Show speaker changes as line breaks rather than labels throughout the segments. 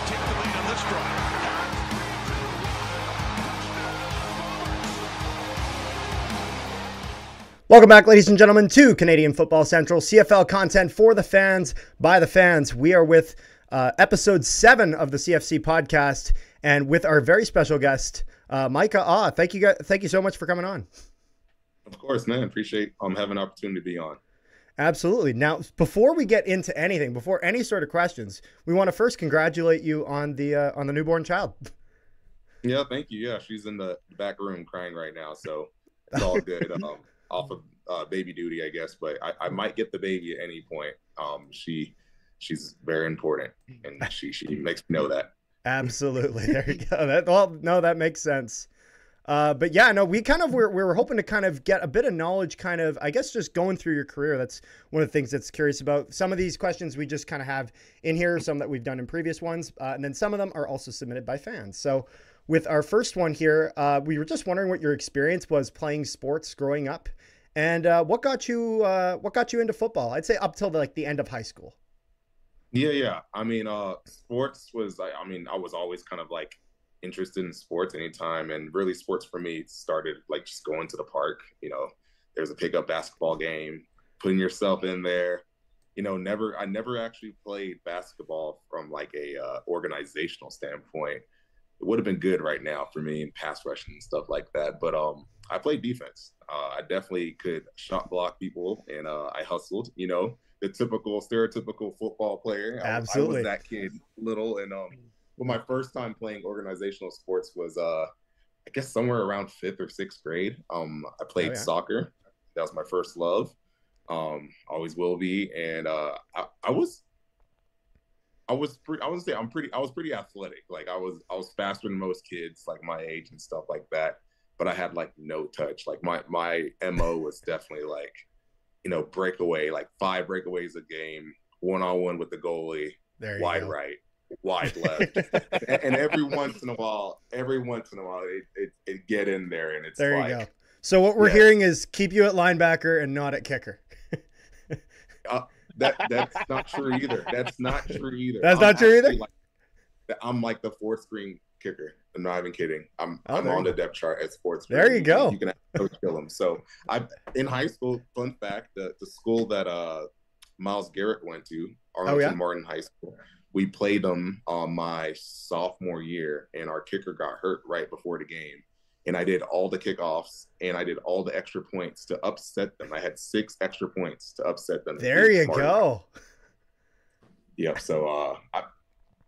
take the lead on this drive.
Welcome back, ladies and gentlemen, to Canadian Football Central, CFL content for the fans, by the fans. We are with episode 7 of the CFC podcast, and with our very special guest, Micah. Thank you so much for coming on.
Of course, man. Appreciate having an opportunity to be on.
Absolutely. Now, before we get into anything, before any sort of questions, we want to first congratulate you on the newborn child.
Yeah, thank you. Yeah, she's in the back room crying right now, so it's all good. Off of baby duty, I guess, but I might get the baby at any point. She's very important, and she makes me know that.
Absolutely. There you go. That makes sense. But yeah, no, we were hoping to kind of get a bit of knowledge, kind of, I guess, just going through your career. That's one of the things that's curious about. Some of these questions we just kind of have in here, some that we've done in previous ones, and then some of them are also submitted by fans. So with our first one here, we were just wondering what your experience was playing sports growing up, and what got you into football? I'd say up till the end of high school.
Yeah. I mean, sports was, I was always kind of like interested in sports anytime, and really sports for me started like just going to the park. There's a pickup basketball game, putting yourself in there. I never actually played basketball from like a organizational standpoint. It would have been good right now for me in pass rushing and stuff like that, but I played defense. I definitely could shot block people, and I hustled, the typical stereotypical football player.
Absolutely.
I was that kid, little, and well, my first time playing organizational sports was I guess somewhere around 5th or 6th grade. I played soccer. That was my first love. Always will be, and I was pretty athletic. Like I was faster than most kids like my age and stuff like that, but I had like no touch. Like my MO was definitely like, breakaway, like 5 breakaways a game, 1-on-1 with the goalie, wide right, wide left. And every once in a while it get in there, and it's
there you go. So what we're hearing is keep you at linebacker and not at kicker.
That's not true either. That's not true either. I'm like the 4th string kicker. I'm not even kidding. I'm on the depth chart at sports.
There you go.
You can kill him. So in high school, fun fact, the school that Miles Garrett went to, Arlington Martin High School, we played them my sophomore year, and our kicker got hurt right before the game. And I did all the kickoffs, and I did all the extra points to upset them. I had 6 extra points to upset them.
There you go.
Yep. So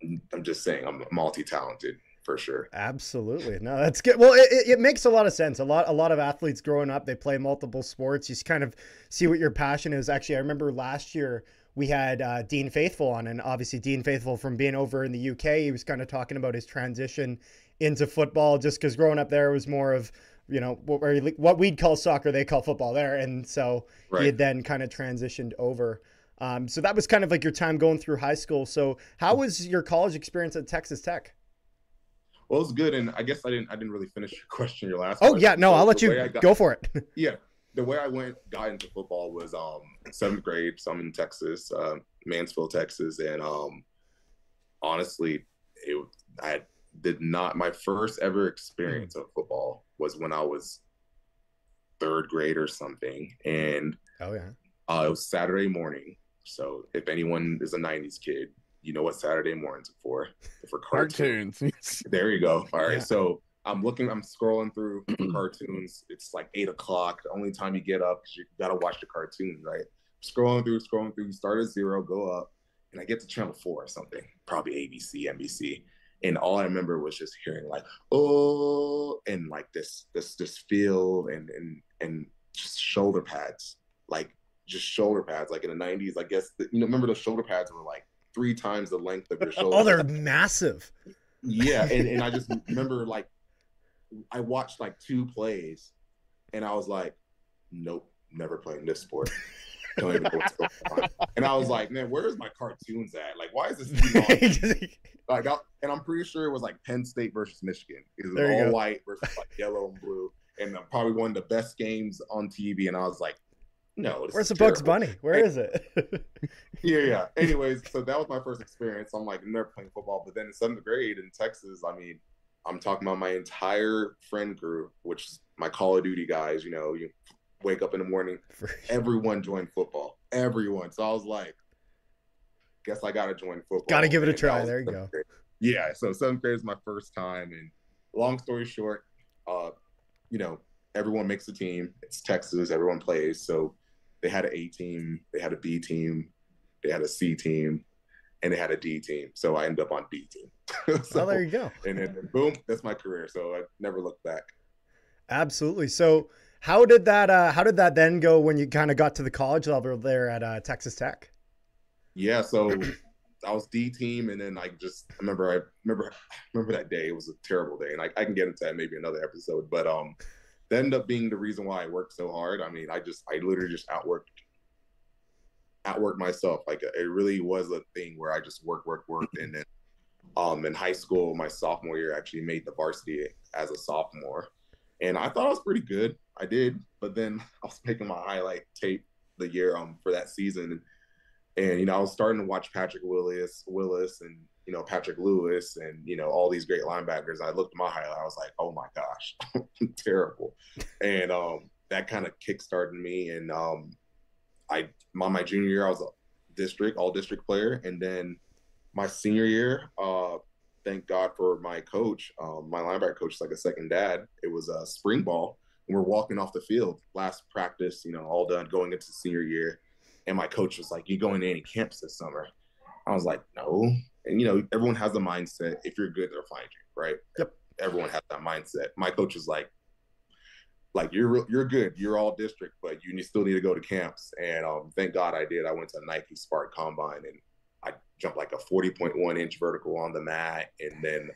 I'm just saying, I'm multi-talented for sure.
Absolutely. No, that's good. Well, it makes a lot of sense. A lot of athletes growing up, they play multiple sports. You kind of see what your passion is. Actually, I remember last year we had Dean Faithful on, and obviously Dean Faithful, from being over in the UK, he was kind of talking about his transition into football, just because growing up there was more of, what we'd call soccer, they call football there. And so he had then kind of transitioned over. So that was kind of like your time going through high school. So how was your college experience at Texas Tech?
Well, it was good, and I guess I didn't really finish your question, your last
question.
Oh,
yeah, no, I'll let you go for it.
Yeah, the way I got into football was 7th grade, so I'm in Texas, Mansfield, Texas, and honestly, my first ever experience of football was when I was 3rd grade or something, and it was Saturday morning. So if anyone is a 90s kid, you know what Saturday mornings are for cartoons. There you go. All right. Yeah. So I'm scrolling through cartoons. It's like 8 o'clock. The only time you get up, because you got to watch the cartoon, right? Scrolling through. You start at 0, go up, and I get to channel 4 or something, probably ABC, NBC. And all I remember was just hearing like, oh, and like this feel and just shoulder pads, like like in the 90s, I guess, remember those shoulder pads were like 3 times the length of your shoulder.
Oh, they're massive.
Yeah. And I just remember, like, I watched like 2 plays, and I was like, nope, never playing this sport. Don't even know what's going on. And I was like, man, where's my cartoons at? Like, why is this like, and I'm pretty sure it was like Penn State versus Michigan. It was all white versus like yellow and blue, and probably one of the best games on TV. And I was like, no, this
Where's
is
the
terrible.
Bugs Bunny? Where is it?
Yeah. Anyways, so that was my first experience. I'm like never playing football, but then in 7th grade in Texas, I mean, I'm talking about my entire friend group, which is my Call of Duty guys. You know, you wake up in the morning,
Sure.
everyone joined football, everyone. So I was like, guess I gotta join football.
Gotta give it a try. There you go.
Grade. Yeah. So 7th grade is my first time, and long story short, you know, everyone makes a team. It's Texas. Everyone plays. So they had an A team, they had a B team, they had a C team, and they had a D team. So I ended up on D team. So,
there you go.
And then boom, that's my career. So I never looked back.
Absolutely. So how did that then go when you kind of got to the college level there at Texas Tech?
Yeah. So I was D team, and then I remember that day. It was a terrible day, and I can get into that maybe another episode. But that ended up being the reason why I worked so hard. I mean, I literally just outworked myself. Like it really was a thing where I just worked, and then in high school, my sophomore year, I actually made the varsity as a sophomore, and I thought I was pretty good. I did, but then I was making my highlight tape the year for that season. And, you know, I was starting to watch Patrick Willis and, you know, Patrick Lewis and, you know, all these great linebackers. I looked at my highlight. I was like, oh, my gosh, I'm terrible. And that kind of kickstarted me. And my junior year, I was all district player. And then my senior year, thank God for my coach, my linebacker coach is like a second dad. It was a spring ball. And we're walking off the field, last practice, you know, all done, going into senior year. And my coach was like, you going to any camps this summer? I was like, no. And, you know, everyone has the mindset, if you're good, they'll find you, right?
Yep.
Everyone has that mindset. My coach was like you're good. You're all district, but you still need to go to camps. And thank God I did. I went to Nike Spark Combine, and I jumped like a 40.1-inch vertical on the mat. And then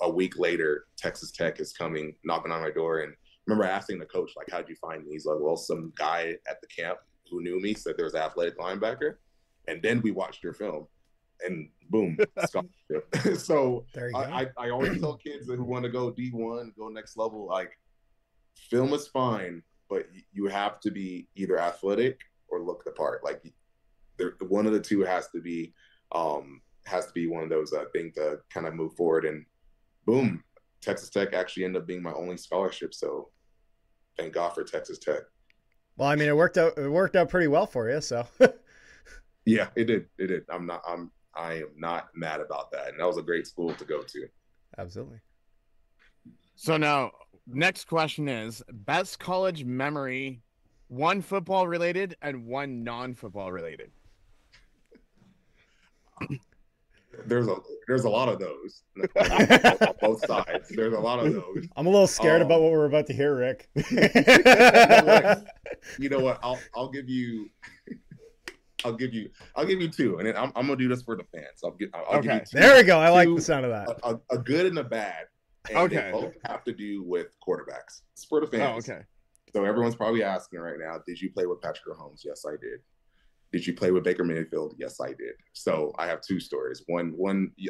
a week later, Texas Tech is coming, knocking on my door. And I remember asking the coach, like, how'd you find me? He's like, well, some guy at the camp who knew me said there was an athletic linebacker, and then we watched your film, and boom, scholarship. So I always tell kids who want to go D1, go next level, like, film is fine, but you have to be either athletic or look the part. Like, one of the two has to be one of those things to kind of move forward. And boom, Texas Tech actually ended up being my only scholarship. So thank God for Texas Tech.
Well, I mean, it worked out pretty well for you. So
yeah, it did. I am not mad about that. And that was a great school to go to.
Absolutely.
So now, next question is best college memory, one football related and one non-football related.
There's a lot of those on both sides. There's a lot of those.
I'm a little scared about what we're about to hear, Rick.
You know what? I'll give you two, and then I'm gonna do this for the fans. I'll give you two.
There we go. I like the sound of that.
A good and a bad. And they both have to do with quarterbacks. It's for the fans.
Oh, okay.
So everyone's probably asking right now, did you play with Patrick Mahomes? Yes, I did. Did you play with Baker Mayfield? Yes, I did. So I have two stories. One,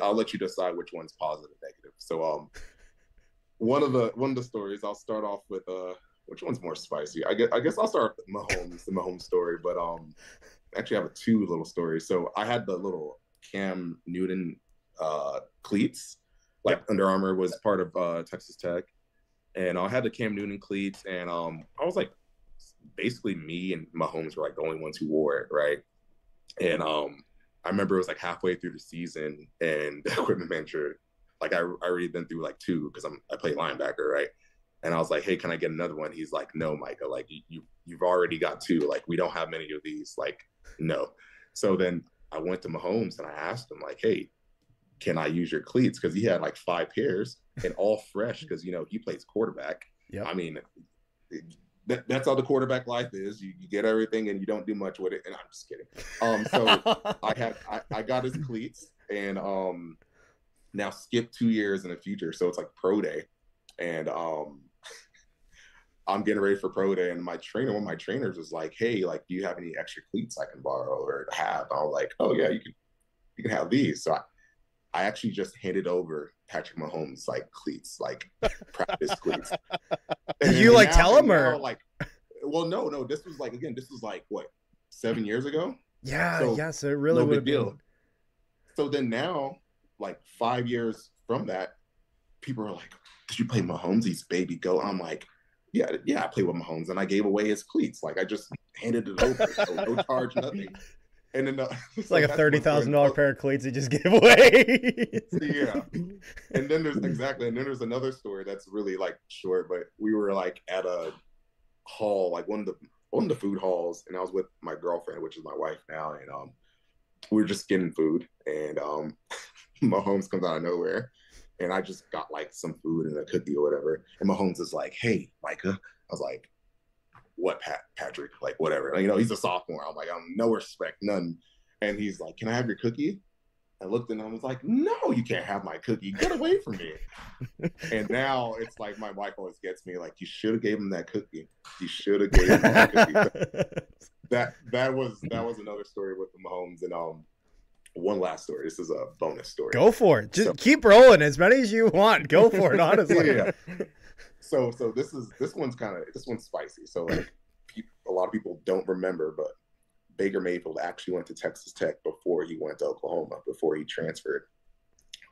I'll let you decide which one's positive, negative. So one of the stories, I'll start off with which one's more spicy? I guess I'll start with the Mahomes story, but actually I have two little stories. So I had the little Cam Newton cleats. Like Under Armour was part of Texas Tech, and I had the Cam Newton cleats, and I was like, basically me and Mahomes were like the only ones who wore it, right? And I remember it was like halfway through the season, and the equipment manager, like I already been through like two because I play linebacker, right? And I was like, hey, can I get another one? He's like, no, Micah, like you've already got two. Like we don't have many of these. Like no. So then I went to Mahomes and I asked him like, hey, can I use your cleats? Because he had like 5 pairs and all fresh because, you know, he plays quarterback.
Yep.
I mean, that's how the quarterback life is. You get everything and you don't do much with it. And I'm just kidding. So I got his cleats and now skip 2 years in the future. So it's like pro day. And I'm getting ready for pro day. And one of my trainers was like, hey, like, do you have any extra cleats I can borrow or have? And I was like, oh yeah, you can have these. So I actually just handed over Patrick Mahomes like cleats, like practice cleats.
Did you like tell him or
like? well, no, this was like what, 7 years ago?
Yeah,
so,
so it really would have been.
So then now, like 5 years from that, people are like, "Did you play Mahomes? He's baby goat." I'm like, "Yeah, I played with Mahomes, and I gave away his cleats. Like I just handed it over, no charge, nothing." And then
it's like a $30,000 pair of cleats he just gave away.
Yeah, and then there's another story that's really like short, but we were like at a hall, like one of the food halls, and I was with my girlfriend, which is my wife now, and we were just getting food, and Mahomes comes out of nowhere, and I just got like some food and a cookie or whatever, and Mahomes is like, "Hey, Micah." I was like, "What, Patrick? Like, whatever." Like, he's a sophomore. I'm like, "I'm no respect, none." And he's like, "Can I have your cookie?" I looked at him and was like, "No, you can't have my cookie. Get away from me." And now it's like my wife always gets me like, "You should have gave him that cookie. You should have gave him that cookie." That was another story with the Mahomes. And one last story. This is a bonus story.
Go for it. Just keep rolling as many as you want. Go for it, honestly.
Yeah. So this one's spicy. So like a lot of people don't remember, but Baker Mayfield actually went to Texas Tech before he went to Oklahoma, before he transferred.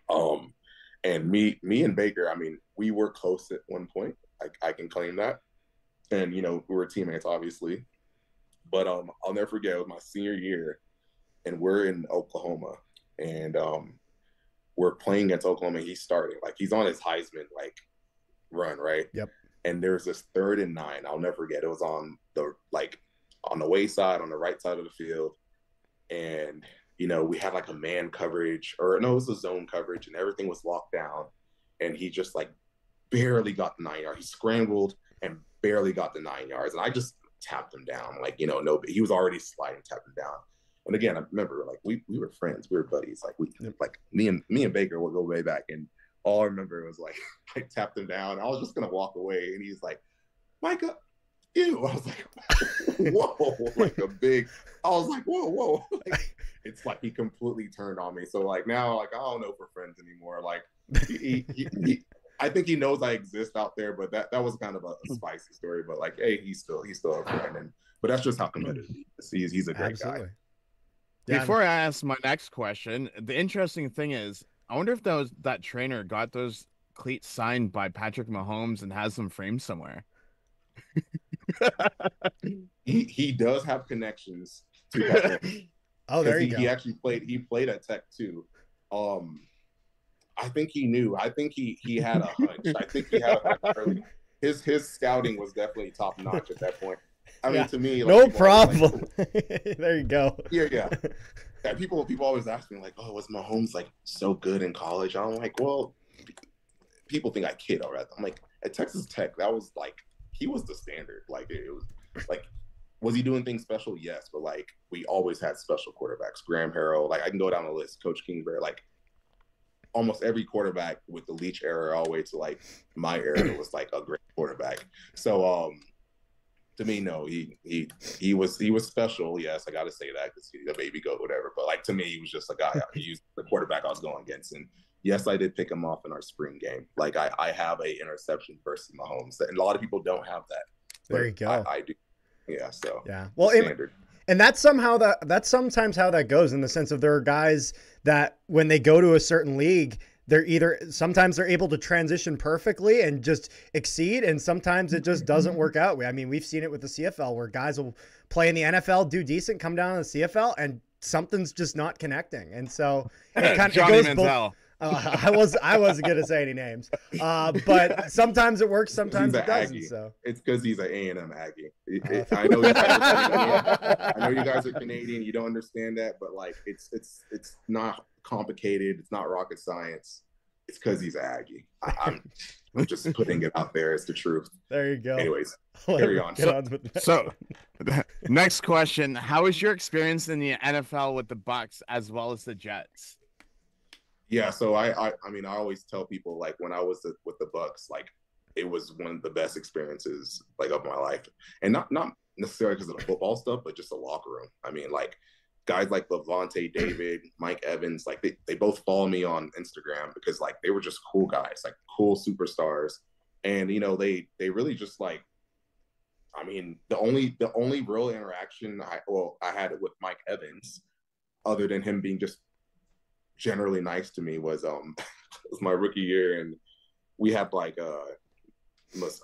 And me and Baker, I mean, we were close at one point. I can claim that. And, we were teammates, obviously. But I'll never forget, it was my senior year, and we're in Oklahoma. And we're playing against Oklahoma. He's starting. Like, he's on his Heisman, like, run, right?
Yep.
And there's this 3rd and 9. I'll never forget. It was on the way side, on the right side of the field. And, we had like a man coverage, or no, it was a zone coverage, and everything was locked down. And he just like barely got the 9 yards. He scrambled and barely got the 9 yards. And I just tapped him down. Like, no, he was already sliding, tapped him down. And again, I remember like we were friends, we were buddies. Like me and Baker will go way back. And all I remember was like I tapped him down. I was just gonna walk away, and he's like, "Micah, ew." I was like, "Whoa!" Like I was like, "Whoa!" Like, it's like he completely turned on me. So like now, like I don't know if we're friends anymore. Like he I think he knows I exist out there, but that was kind of a spicy story. But like, hey, he's still a friend, but that's just how competitive he is. He's a great guy.
Yeah. Before I ask my next question, the interesting thing is, I wonder if that trainer got those cleats signed by Patrick Mahomes and has them framed somewhere.
He does have connections to Patrick.
Oh, there you go.
He actually played at Tech too. I think he knew. I think he had a hunch. I think he had a hunch early. His scouting was definitely top notch at that point. I mean, to me, like,
no problem. Like, there you go.
Yeah. People always ask me like, "Oh, was Mahomes like so good in college?" I'm like, well, people think I kid already. I'm like, at Texas Tech, that was like, he was the standard. Like, it was like, was he doing things special? Yes, but like, we always had special quarterbacks. Graham Harrell, like I can go down the list. Coach Kingsbury, like almost every quarterback with the Leach era all the way to like my era was like a great quarterback. So to me, no, he was special. Yes, I got to say that because he's a baby goat, whatever. But like to me, he was just a guy. He was the quarterback I was going against, and yes, I did pick him off in our spring game. Like I have a interception versus Mahomes, and a lot of people don't have that.
There you go.
I do. Yeah. So
yeah. Well, and that's sometimes how that goes, in the sense of there are guys that when they go to a certain league, sometimes they're able to transition perfectly and just exceed, and sometimes it just doesn't work out. I mean, we've seen it with the CFL where guys will play in the NFL, do decent, come down to the CFL, and something's just not connecting. And so it goes both. I wasn't gonna say any names, but sometimes it works, sometimes it doesn't. So
it's because he's an A&M Aggie. I know you guys are Canadian. You don't understand that, but like it's not complicated. It's not rocket science. It's because he's an Aggie. I'm just putting it out there. It's the truth.
There you go.
Anyways, carry on.
So, next question: how was your experience in the NFL with the Bucs as well as the Jets?
Yeah, so I mean, I always tell people, like, when I was with the Bucs, like, it was one of the best experiences, like, of my life. And not necessarily because of the football stuff, but just the locker room. I mean, like, guys like Levante David, Mike Evans, like, they both follow me on Instagram because, like, they were just cool guys, like, cool superstars. And, they really just, like, I mean, the only real interaction I had it with Mike Evans, other than him being just generally nice to me, was was my rookie year, and we had like a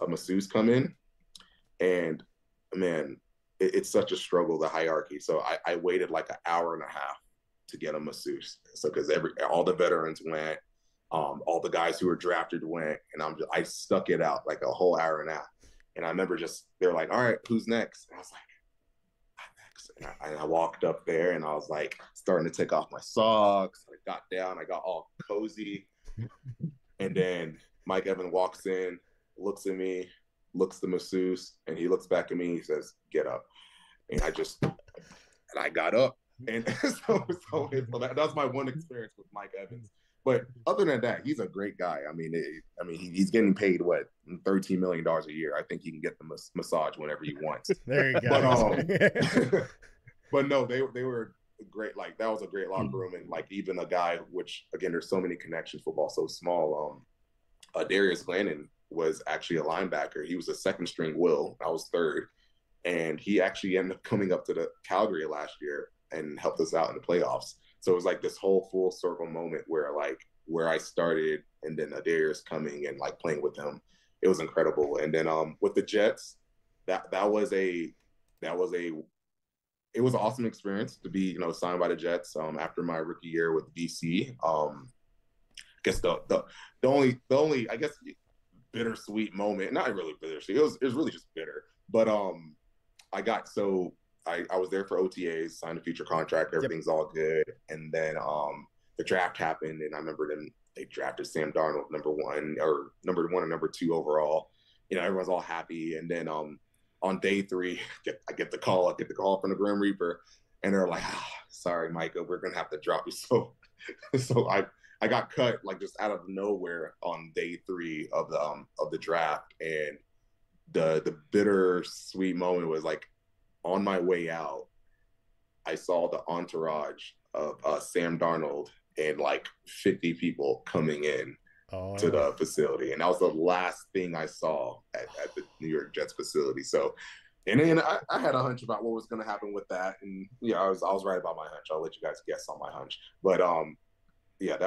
masseuse come in, and man, it's such a struggle, the hierarchy. So I waited like an hour and a half to get a masseuse. So because all the veterans went, all the guys who were drafted went, and I stuck it out like a whole hour and a half. And I remember they're like, all right, who's next? And I was like, I'm next. And I walked up there, and I was like starting to take off my socks. I got down, I got all cozy. And then Mike Evans walks in, looks at me, looks the masseuse, and he looks back at me. He says, "Get up." And I got up. And so that was my one experience with Mike Evans. But other than that, he's a great guy. I mean, he's getting paid what, $13 million a year. I think he can get the massage whenever he wants.
There you go.
But no, they were great. Like, that was a great locker room, and like even a guy, which again, there's so many connections. Football so small. Darius Glennon was actually a linebacker. He was a second string Will. I was third, and he actually ended up coming up to the Calgary last year and helped us out in the playoffs. So it was like this whole full circle moment where I started, and then Darius coming and like playing with him. It was incredible. And then with the Jets, it was an awesome experience to be, signed by the Jets after my rookie year with DC. I guess the only I guess bittersweet moment, not really bittersweet, it was really just bitter. But I was there for OTAs, signed a future contract, everything's all good. And then the draft happened, and I remember they drafted Sam Darnold number one or number two overall. Everyone's all happy. And then on day 3, I get the call from the Grim Reaper, and they're like, sorry, Micah, we're gonna have to drop you. So I got cut like just out of nowhere on day 3 of the draft. And the bittersweet moment was like, on my way out, I saw the entourage of Sam Darnold and like 50 people coming in to the facility. And that was the last thing I saw at the New York Jets facility. So, and then I had a hunch about what was going to happen with that. And I was right about my hunch. I'll let you guys guess on my hunch. But it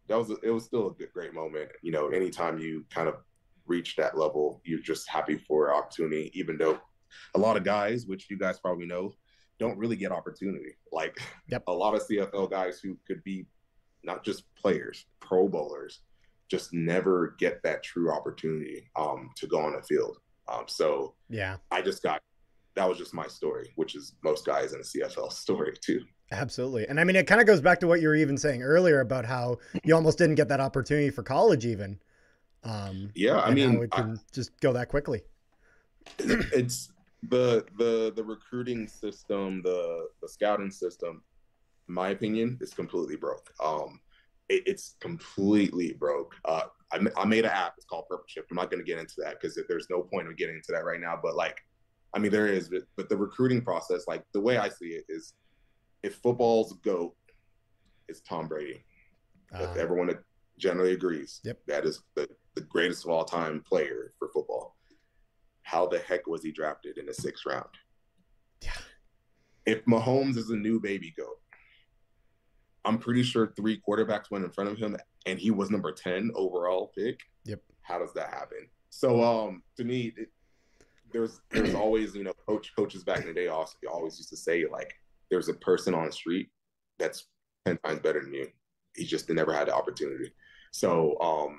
was still a great moment. Anytime you kind of reach that level, you're just happy for opportunity, even though a lot of guys, which you guys probably know, don't really get opportunity. Like a lot of CFL guys who could be not just players, Pro Bowlers, just never get that true opportunity to go on the field. So that was just my story, which is most guys in the CFL story too.
Absolutely. And I mean, it kind of goes back to what you were even saying earlier about how you almost didn't get that opportunity for college even.
I mean,
it can just go that quickly.
It's the recruiting system, the scouting system, in my opinion, is completely broke. It's completely broke. I made an app. It's called Purple Shift. I'm not going to get into that because there's no point of getting into that right now. But there is. But the recruiting process, like the way I see it, is if football's GOAT, it's Tom Brady. Everyone generally agrees. That is the greatest of all time player for football. How the heck was he drafted in the 6th round?
Yeah.
If Mahomes is a new baby GOAT, I'm pretty sure 3 quarterbacks went in front of him, and he was number 10 overall pick.
Yep.
How does that happen? So to me, there's always, coaches back in the day always used to say, like, there's a person on the street that's 10 times better than you. He just never had the opportunity. So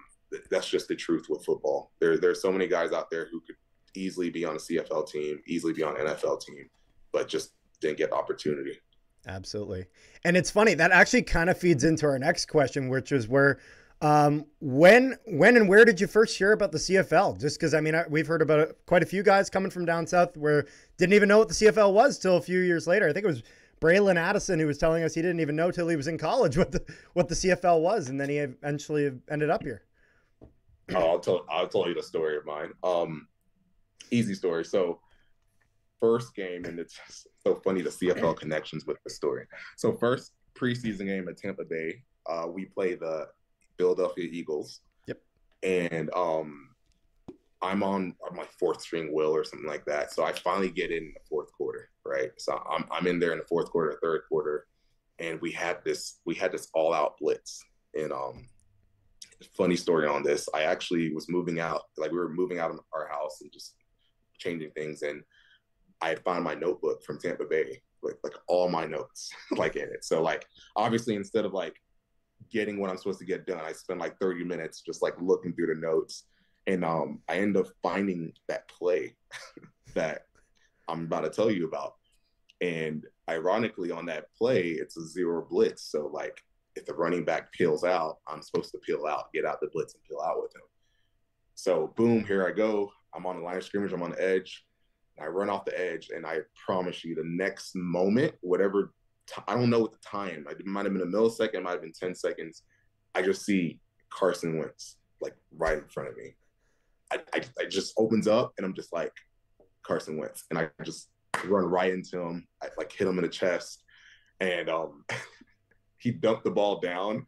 that's just the truth with football. There's so many guys out there who could easily be on a CFL team, easily be on an NFL team, but just didn't get the opportunity.
Absolutely. And it's funny, that actually kind of feeds into our next question, which is when and where did you first hear about the CFL? Just because, I mean, we've heard about quite a few guys coming from down south where didn't even know what the CFL was till a few years later. I think it was Braylon Addison who was telling us he didn't even know till he was in college what the CFL was, and then he eventually ended up here.
I'll tell you the story of mine. Easy story. So first game, and it's just so funny, the CFL connections with the story. So first preseason game at Tampa Bay, we play the Philadelphia Eagles.
Yep.
And I'm on my fourth string will or something like that. So I finally get in the fourth quarter, right? So I'm in there in the fourth quarter, third quarter, and we had this all out blitz. And funny story on this, I actually was moving out, like we were moving out of our house and just changing things, and I found my notebook from Tampa Bay with like all my notes like in it. So like obviously instead of like getting what I'm supposed to get done, I spent like 30 minutes just like looking through the notes. And I end up finding that play that I'm about to tell you about. And ironically, on that play, it's a zero blitz. So, like, if the running back peels out, I'm supposed to peel out, get out the blitz, and peel out with him. So, boom, here I go. I'm on the line of scrimmage. I'm on the edge. I run off the edge, and I promise you, the next moment, whatever, I don't know what the time. It might have been a millisecond, it might have been 10 seconds. I just see Carson Wentz, like, right in front of me. I just opens up and I'm just like Carson Wentz, and I just run right into him. I like hit him in the chest, and he dumped the ball down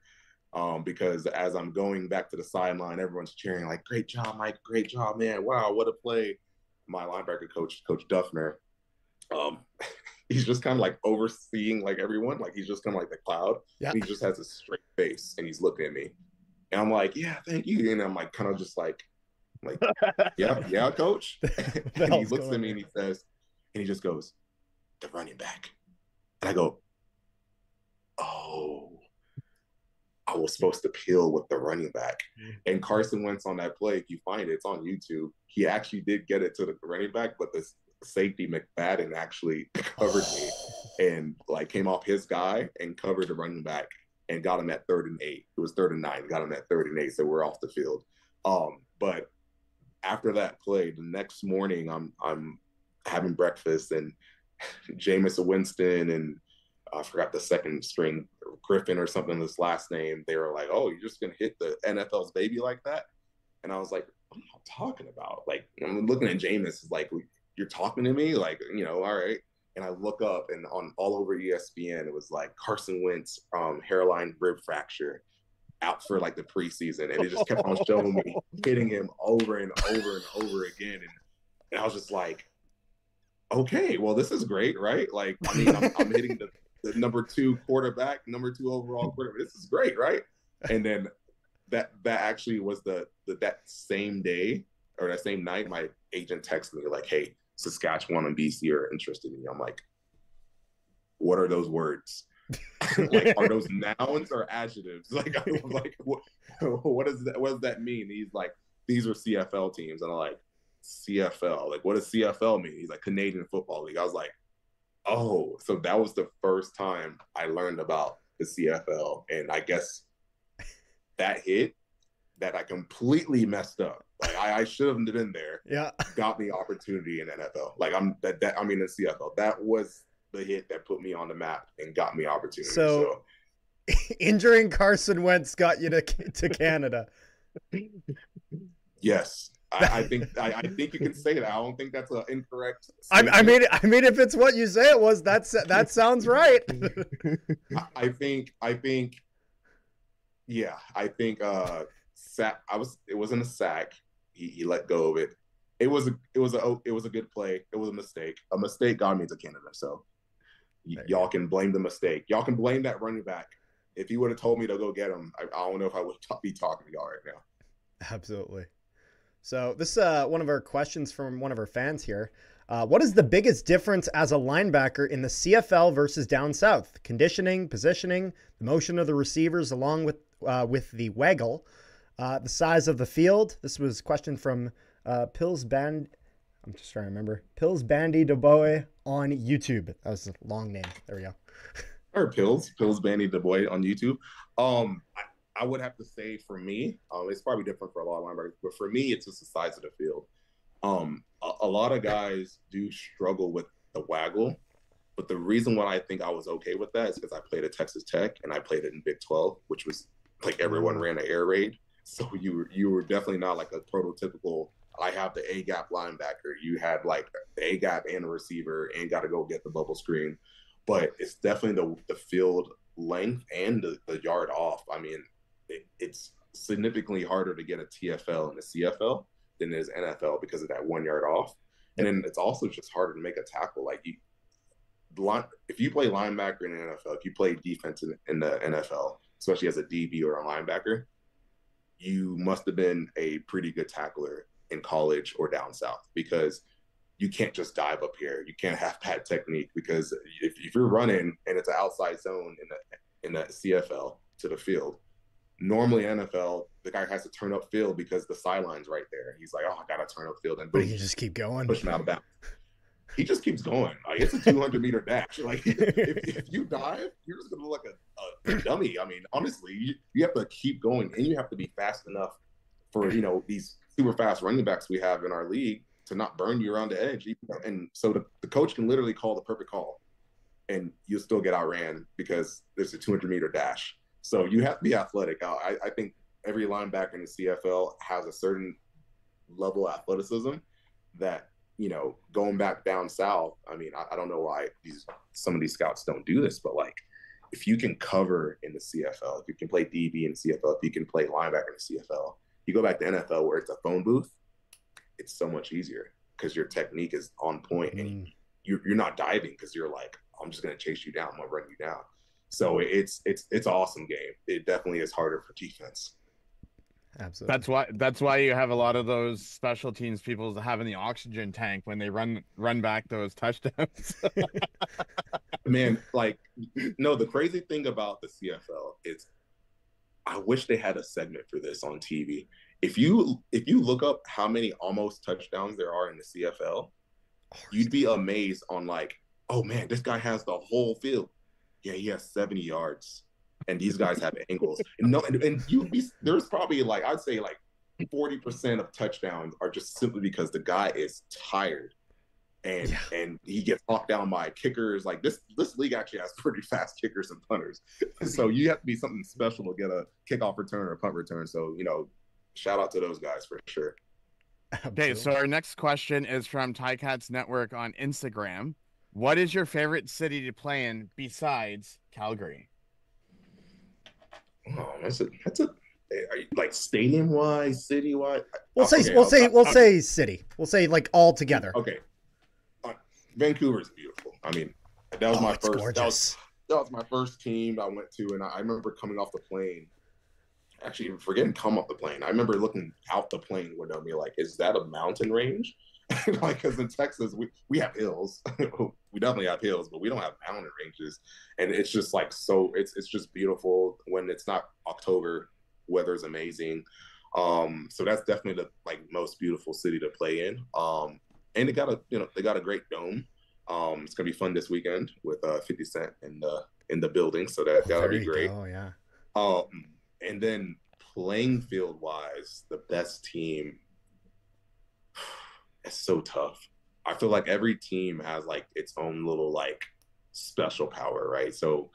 because as I'm going back to the sideline, everyone's cheering like, "Great job, Mike! Great job, man! Wow, what a play!" My linebacker coach, Coach Duffner, he's just kind of like overseeing like everyone, like he's just kind of like the cloud. Yeah. And he just has a straight face and he's looking at me, and I'm like, "Yeah, thank you," and I'm like kind of just like, yeah, coach. And he looks at me and he says, and he just goes, "The running back." And I go, "Oh, I was supposed to peel with the running back." And Carson Wentz on that play, if you find it, it's on YouTube. He actually did get it to the running back, but the safety McFadden actually covered me and like came off his guy and covered the running back and got him at 3rd and 8. It was 3rd and 9, got him at 3rd and 8, so we're off the field. But after that play, the next morning, I'm having breakfast, and Jameis Winston and I forgot the second string, Griffin or something, this last name, they were like, "Oh, you're just going to hit the NFL's baby like that?" And I was like, "What am I talking about?" Like, I'm looking at Jameis, like, "You're talking to me?" Like, all right. And I look up, and on all over ESPN, it was like Carson Wentz, hairline rib fracture, out for like the preseason, and it just kept on showing me hitting him over and over and over again, and I was just like, okay, well, this is great, right? Like, I mean, I'm hitting the number 2 quarterback, number 2 overall quarterback. This is great, right? And then that actually was that same day or that same night, my agent texted me like, "Hey, Saskatchewan and BC are interested in you." I'm like, "What are those words?" Like, are those nouns or adjectives? Like, I was like, what does that mean? He's like, "These are CFL teams," and I'm like, "CFL? Like, what does CFL mean?" He's like, "Canadian Football League." I was like, oh, so that was the first time I learned about the CFL, and I guess that hit that I completely messed up. Like, I should have been there.
Yeah,
got me opportunity in NFL. Like, in CFL. That was the hit that put me on the map and got me opportunity.
So injuring Carson Wentz got you to Canada.
Yes. I think you can say that. I don't think that's an incorrect
statement. I mean, if it's what you say it was, that sounds right.
I think sack. It wasn't a sack. He let go of it. It was a good play. It was a mistake. A mistake got me to Canada. So y'all can blame the mistake. Y'all can blame that running back. If he would have told me to go get him, I don't know if I would be talking to y'all right now.
Absolutely. So this is one of our questions from one of our fans here. What is the biggest difference as a linebacker in the CFL versus down south? Conditioning, positioning, the motion of the receivers, along with the waggle, the size of the field. This was a question from Pills Bandy DeBoy on YouTube. That was a long name. There we go.
Or Pills Bandy DeBoy on YouTube. I would have to say for me, it's probably different for a lot of linebackers, but for me, it's just the size of the field. A lot of guys do struggle with the waggle, but the reason why I think I was okay with that is because I played at Texas Tech and I played it in Big 12, which was like everyone ran an air raid. So you were definitely not like a prototypical, I have the A-gap linebacker. You had like the A-gap and a receiver and got to go get the bubble screen. But it's definitely the field length and the yard off. I mean, it's significantly harder to get a TFL and a CFL than it is NFL because of that 1 yard off. And then it's also just harder to make a tackle. Like if you play linebacker in the NFL, if you play defense in the NFL, especially as a DB or a linebacker, you must have been a pretty good tackler in college or down south, because you can't just dive up here. You can't have bad technique, because if you're running and it's an outside zone in the CFL to the field, normally NFL, the guy has to turn up field because the sideline's right there. He's like, oh, I got to turn up field. And boom,
but you just keep going.
Push him out of bounds. He just keeps going. Like, it's a 200-meter dash. Like, if you dive, you're just going to look like a dummy. I mean, honestly, you have to keep going, and you have to be fast enough for, these super fast running backs we have in our league to not burn you around the edge. And so the coach can literally call the perfect call, and you'll still get outran because there's a 200-meter dash. So you have to be athletic. I think every linebacker in the CFL has a certain level of athleticism that, going back down south, I mean, I don't know why some of these scouts don't do this, but like, if you can cover in the CFL, if you can play DB in the CFL, if you can play linebacker in the CFL, you go back to NFL where it's a phone booth, it's so much easier because your technique is on point, and you're not diving because you're like, I'm just going to chase you down. I'm going to run you down. So it's an awesome game. It definitely is harder for defense.
Absolutely.
That's why you have a lot of those special teams people having the oxygen tank when they run back those touchdowns.
Man, the crazy thing about the CFL is I wish they had a segment for this on TV. If you look up how many almost touchdowns there are in the CFL, you'd be amazed on like, oh man, this guy has the whole field. Yeah, he has 70 yards. And these guys have angles. There's probably I'd say 40% of touchdowns are just simply because the guy is tired and he gets knocked down by kickers. Like this league actually has pretty fast kickers and punters. So you have to be something special to get a kickoff return or a punt return. So, shout out to those guys for sure.
Okay, so our next question is from Ticats Network on Instagram. What is your favorite city to play in besides Calgary?
Oh, that's a like stadium wise, city wise.
We'll say city. We'll say all together.
Okay. Vancouver is beautiful. I mean, that was my first.
Gorgeous.
That was my first team I went to, and I remember coming off the plane. Actually, forgetting come off the plane. I remember looking out the plane window and be like, "Is that a mountain range?" Because in Texas we have hills. We definitely have hills, but we don't have mountain ranges. And it's just it's just beautiful when it's not October. Weather's amazing. So that's definitely the most beautiful city to play in. And they got a great dome. It's gonna be fun this weekend with 50 Cent in the building. So that'll be great.
Oh yeah.
And then playing field wise, the best team. It's so tough. I feel like every team has its own little special power, right? So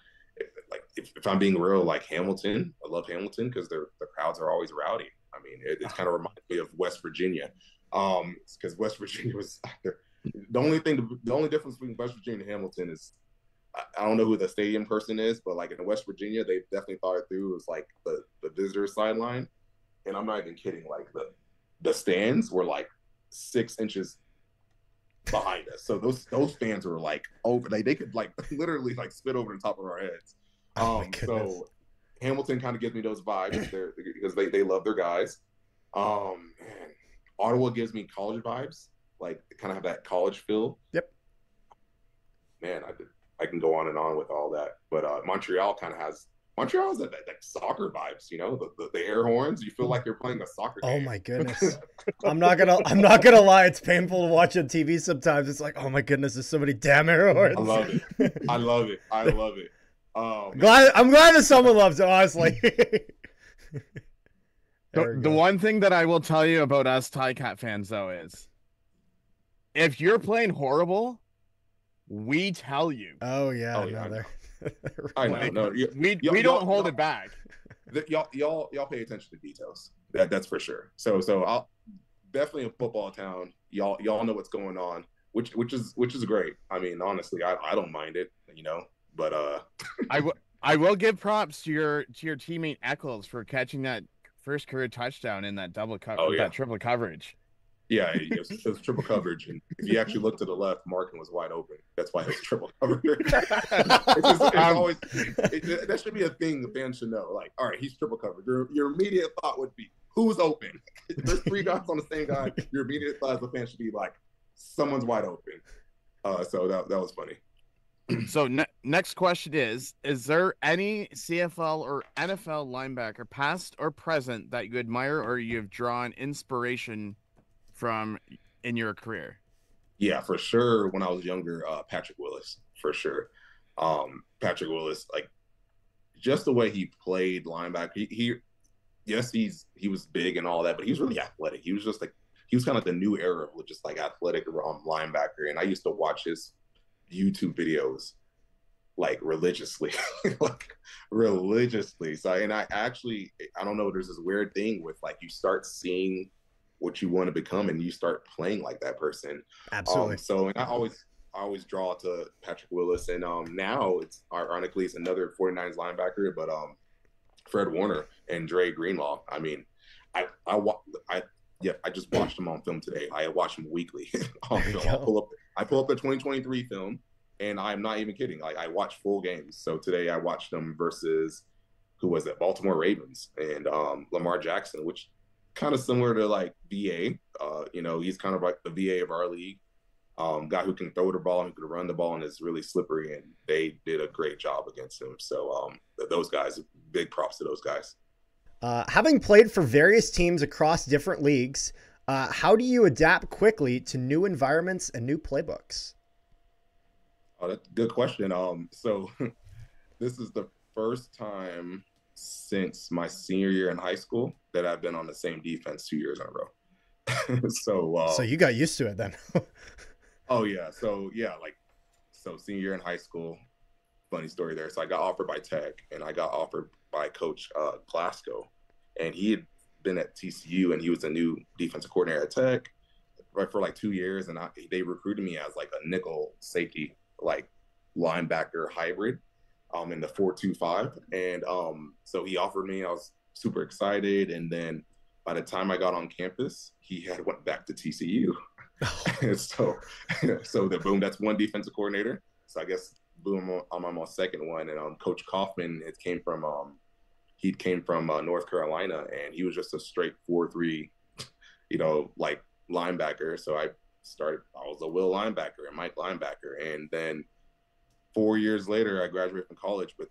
if I'm being real, Hamilton, I love Hamilton because the crowds are always rowdy. I mean, it kind of reminds me of West Virginia, because West Virginia was the only difference between West Virginia and Hamilton is I don't know who the stadium person is, but in West Virginia, they definitely thought it through. It was the visitor sideline, and I'm not even kidding. The stands were 6 inches behind us, so those fans were over. They could literally spit over the top of our heads. So Hamilton kind of gives me those vibes there because they love their guys. Man, Ottawa gives me college vibes, kind of have that college feel.
Yep.
Man, I can go on and on with all that, but Montreal has that soccer vibes, the air horns. You feel like you're playing a soccer game.
Oh my goodness. I'm not gonna lie, it's painful to watch on TV sometimes. It's oh my goodness, there's so many damn air horns.
I love it.
I'm glad that someone loves it, honestly.
The one thing that I will tell you about us Ticat fans though is if you're playing horrible, we tell you.
Oh yeah,
I know. No,
we don't hold it back.
Y'all pay attention to details. That's for sure. So I'll definitely in football town. Y'all know what's going on, which is great. I mean, honestly, I don't mind it, But
I will give props to your teammate Eccles for catching that first career touchdown in that double cover, that triple coverage.
Yeah, it was triple coverage, and if you actually look to the left, Markin was wide open. That's why it was triple coverage. That should be a thing the fans should know. Like, all right, he's triple coverage. Your immediate thought would be, who's open? If there's three guys on the same guy, your immediate thought as a fan should be like, someone's wide open. So that was funny.
So next question is there any CFL or NFL linebacker, past or present, that you admire or you've drawn inspiration from in your career?
Yeah, for sure. When I was younger, Patrick Willis, for sure. Patrick Willis, like, just the way he played linebacker. Yes, he was big and all that, but he was really athletic. He was just like, he was kind of the new era of just like athletic linebacker. And I used to watch his YouTube videos like religiously. So, and I don't know, there's this weird thing with like, you start seeing what you want to become and you start playing like that person.
Absolutely.
So, and I always draw to Patrick Willis, and now it's ironically it's another 49ers linebacker, but Fred Warner and Dre Greenlaw. I mean, I just watched them on film today. I watch them weekly on film. I pull up the 2023 film, and I'm not even kidding. Like, I watch full games. So today I watched them versus, who was it? Baltimore Ravens and Lamar Jackson, which kind of similar to like VA. He's kind of like the VA of our league. Guy who can throw the ball and who can run the ball and is really slippery, and they did a great job against him. So those guys, big props to those guys.
Having played for various teams across different leagues, how do you adapt quickly to new environments and new playbooks?
Oh, that's a good question. So this is the first time since my senior year in high school that I've been on the same defense 2 years in a row. So you
got used to it then.
Oh yeah. So senior year in high school, funny story there. So I got offered by Tech, and I got offered by Coach Glasgow, and he had been at TCU, and he was a new defensive coordinator at Tech right for like 2 years, and they recruited me as like a nickel safety, like linebacker hybrid, in the 4-2-5, and so he offered me. I was super excited, and then by the time I got on campus, he had went back to TCU. so boom, that's one defensive coordinator. So I guess boom, I'm on my second one, and Coach Kaufman came from North Carolina, and he was just a straight 4-3, like linebacker. So I was a Will linebacker and Mike linebacker, and then 4 years later, I graduated from college with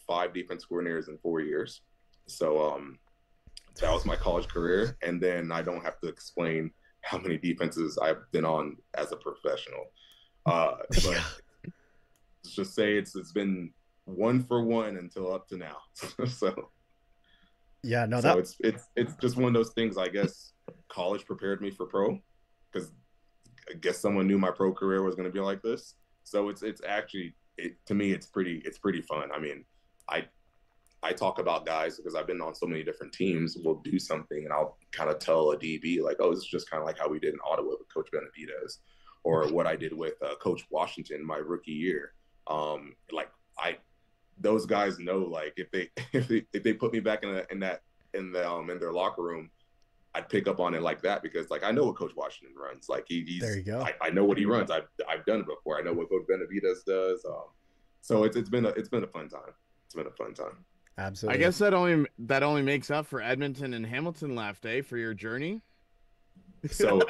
5 defense coordinators in 4 years. So that was my college career, and then I don't have to explain how many defenses I've been on as a professional. But let's just say it's been 1 for 1 until up to now. So
yeah, no,
it's just one of those things. I guess college prepared me for pro, because I guess someone knew my pro career was going to be like this. So it's actually, to me, it's pretty fun. I mean, I talk about guys because I've been on so many different teams. We'll do something and I'll kind of tell a DB like, oh, this is just kind of like how we did in Ottawa with Coach Benavidez, or what I did with Coach Washington my rookie year. Those guys know, like, if they put me back in their locker room, I'd pick up on it like that, because like I know what Coach Washington runs. Like he's
there you go.
I know what he runs. I've done it before. I know what Coach Benavidez does. So it's been a fun time. It's been a fun time.
Absolutely.
I guess that only makes up for Edmonton and Hamilton left, for your journey.
So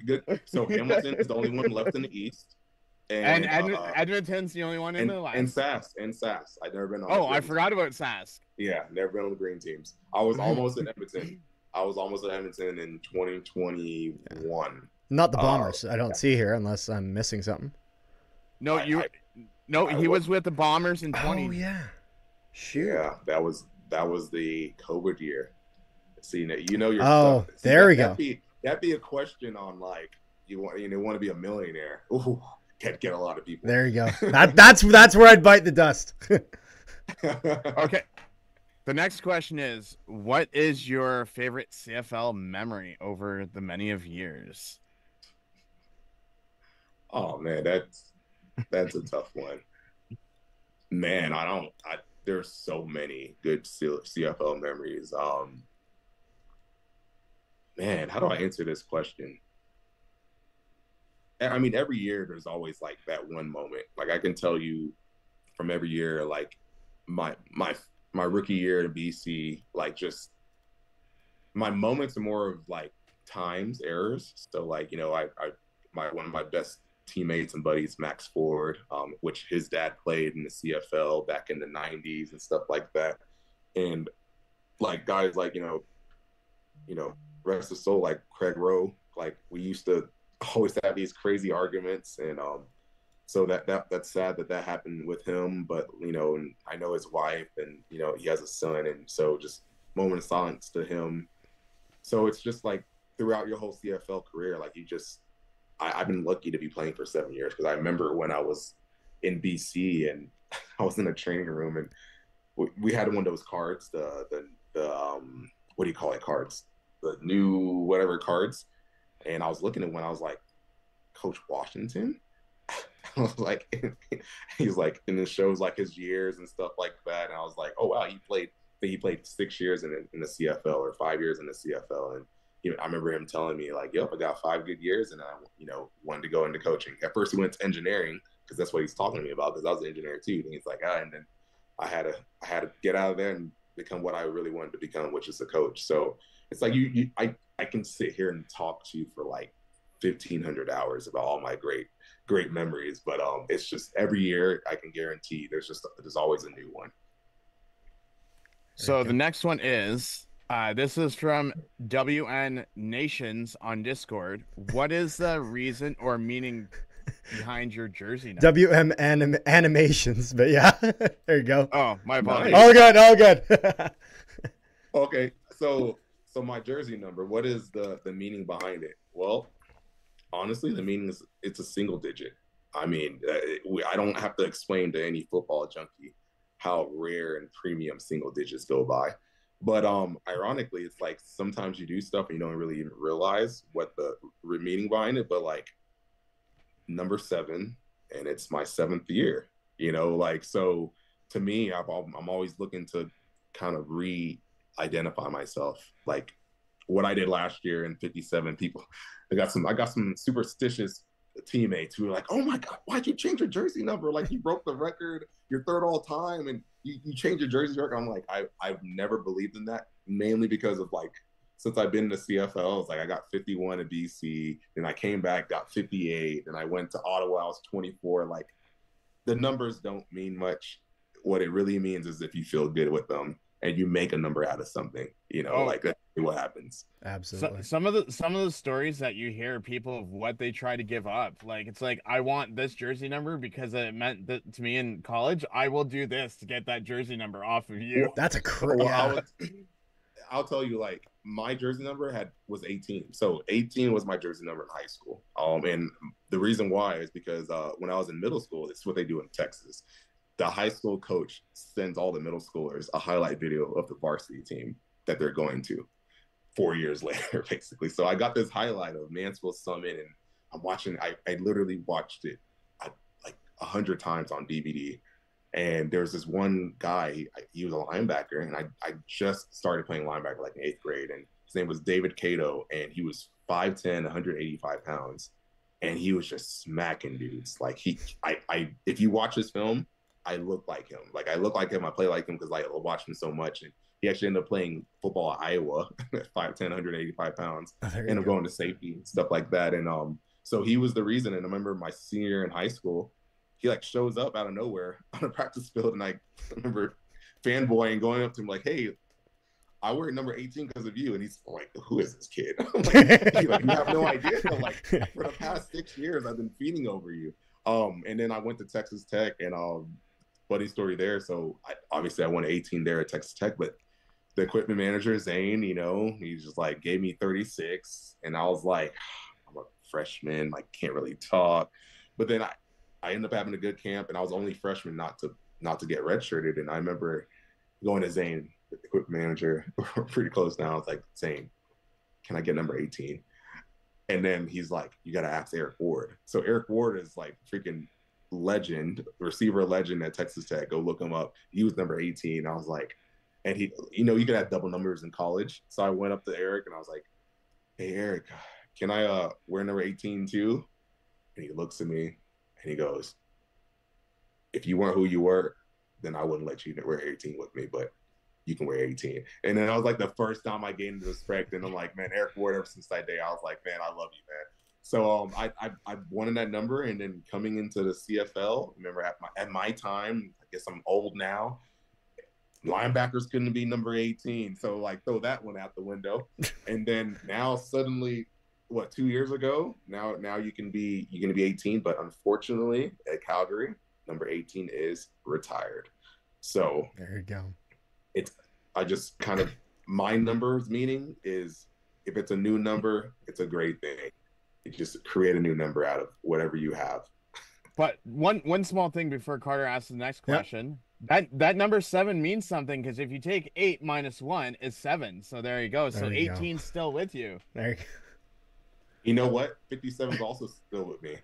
good. So Hamilton is the only one left in the East.
And Edmonton's the only one in the West.
And Sask. I've never been on.
Oh, I forgot about Sask.
Yeah, never been on the green teams. I was almost in Edmonton. In 2021.
Not the Bombers. I don't see here, unless I'm missing something.
No, he was with the Bombers in 20.
Oh yeah.
Sure. Yeah, that was the COVID year. See, your
stuff. See, there we go.
That'd be a question on, like, you want to be a millionaire. Ooh, get a lot of people.
There you go. That's where I'd bite the dust.
Okay. The next question is, what is your favorite CFL memory over the many of years?
Oh man, that's a tough one. Man, there's so many good CFL memories. Man, how do I answer this question? I mean, every year there's always like that one moment. Like I can tell you from every year, like my my my rookie year in BC, like just my moments are more of like times, errors. So like, I my one of my best teammates and buddies, Max Ford, which his dad played in the CFL back in the '90s and stuff like that. And like guys like, rest his soul, like Craig Rowe, like we used to always have these crazy arguments. And so that's sad that happened with him. But and I know his wife, and he has a son, and so just moment of silence to him. So it's just like throughout your whole CFL career, like I've been lucky to be playing for 7 years, because I remember when I was in BC and I was in a training room, and we had one of those cards, the what do you call it, cards, the new whatever cards, and I was looking at one, I was like, Coach Washington. I was like, he's like, and it shows like his years and stuff like that, and I was like, oh wow, he played 6 years in the CFL, or 5 years in the CFL, and I remember him telling me like, yep, I got 5 good years, and I wanted to go into coaching. At first, he went to engineering because that's what he's talking to me about, because I was an engineer too. And he's like, and then I had to get out of there and become what I really wanted to become, which is a coach. So it's like I can sit here and talk to you for like 1,500 hours about all my great memories, but it's just every year I can guarantee there's always a new one.
So the next one is this is from WN Nations on Discord. What is the reason or meaning behind your jersey number?
WM Animations, but yeah, there you go.
Oh, my apologies.
Nice.
All good.
Okay, so my jersey number, what is the meaning behind it? Well, honestly, the meaning is it's a single digit. I mean, I don't have to explain to any football junkie how rare and premium single digits go by. But ironically, it's like sometimes you do stuff and you don't really even realize what the meaning behind it. But like number 7, and it's my 7th year, like, so to me, I'm always looking to kind of re-identify myself. Like what I did last year in 57 people, I got some superstitious teammates who were like, oh my God, why'd you change your jersey number? Like you broke the record, you're third all time, and you changed your jersey record. I'm like, I've never believed in that, mainly because of like, since I've been to CFL, it's like I got 51 at BC, then I came back, got 58, and I went to Ottawa, I was 24. Like the numbers don't mean much. What it really means is if you feel good with them and you make a number out of something, like that's what happens.
Absolutely.
Some of the stories that you hear, people of what they try to give up. Like it's like, I want this jersey number because it meant that to me in college. I will do this to get that jersey number off of you.
Well, that's
I'll tell you, like my jersey number was 18. So 18 was my jersey number in high school. And the reason why is because when I was in middle school, it's what they do in Texas. The high school coach sends all the middle schoolers a highlight video of the varsity team that they're going to 4 years later, basically. So I got this highlight of Mansfield Summit, and I'm watching. I literally watched it like 100 times on DVD. And there's this one guy, he was a linebacker, and I just started playing linebacker like in 8th grade, and his name was David Cato, and he was 5'10", 185 pounds, and he was just smacking dudes. Like if you watch his film, I look like him. Like I look like him, I play like him because I watched him so much. And he actually ended up playing football at Iowa at 5'10", 185 pounds, ended up going to safety and stuff like that. And so he was the reason. And I remember my senior year in high school, he like shows up out of nowhere on a practice field, and I remember fanboying, going up to him like, hey, I wear number 18 because of you. And he's like, who is this kid? I'm like, you have no idea. Like for the past 6 years, I've been feeding over you. And then I went to Texas Tech, and buddy story there. So obviously I won 18 there at Texas Tech, but the equipment manager, Zane, he just like gave me 36, and I was like, I'm a freshman, like can't really talk. But then I ended up having a good camp, and I was the only freshman not to get redshirted. And I remember going to Zane, the equipment manager, we're pretty close now. I was like, Zane, can I get number 18? And then he's like, you got to ask Eric Ward. So Eric Ward is like freaking legend, receiver legend at Texas Tech. Go look him up. He was number 18. I was like, and he, you could have double numbers in college. So I went up to Eric, and I was like, hey Eric, can I wear number 18 too? And he looks at me and he goes, if you weren't who you were, then I wouldn't let you wear 18 with me, but you can wear 18. And then that was like the first time I gained respect. And I'm like, man, Eric Ward, ever since that day, I was like, man, I love you, man. So I wanted that number, and then coming into the CFL, remember at my time, I guess I'm old now. Linebackers couldn't be number 18, so like throw that one out the window. And then now suddenly, what, 2 years ago, now you can be 18, but unfortunately at Calgary, number 18 is retired. So
there you go.
I just kind of, my numbers meaning is, if it's a new number, it's a great thing. You just create a new number out of whatever you have.
But one small thing before Carter asks the next question. Yep. That number 7 means something, because if you take 8 minus 1 is 7. So there you go. So 18's still with you.
There you go.
You know what? 57 is also still with me.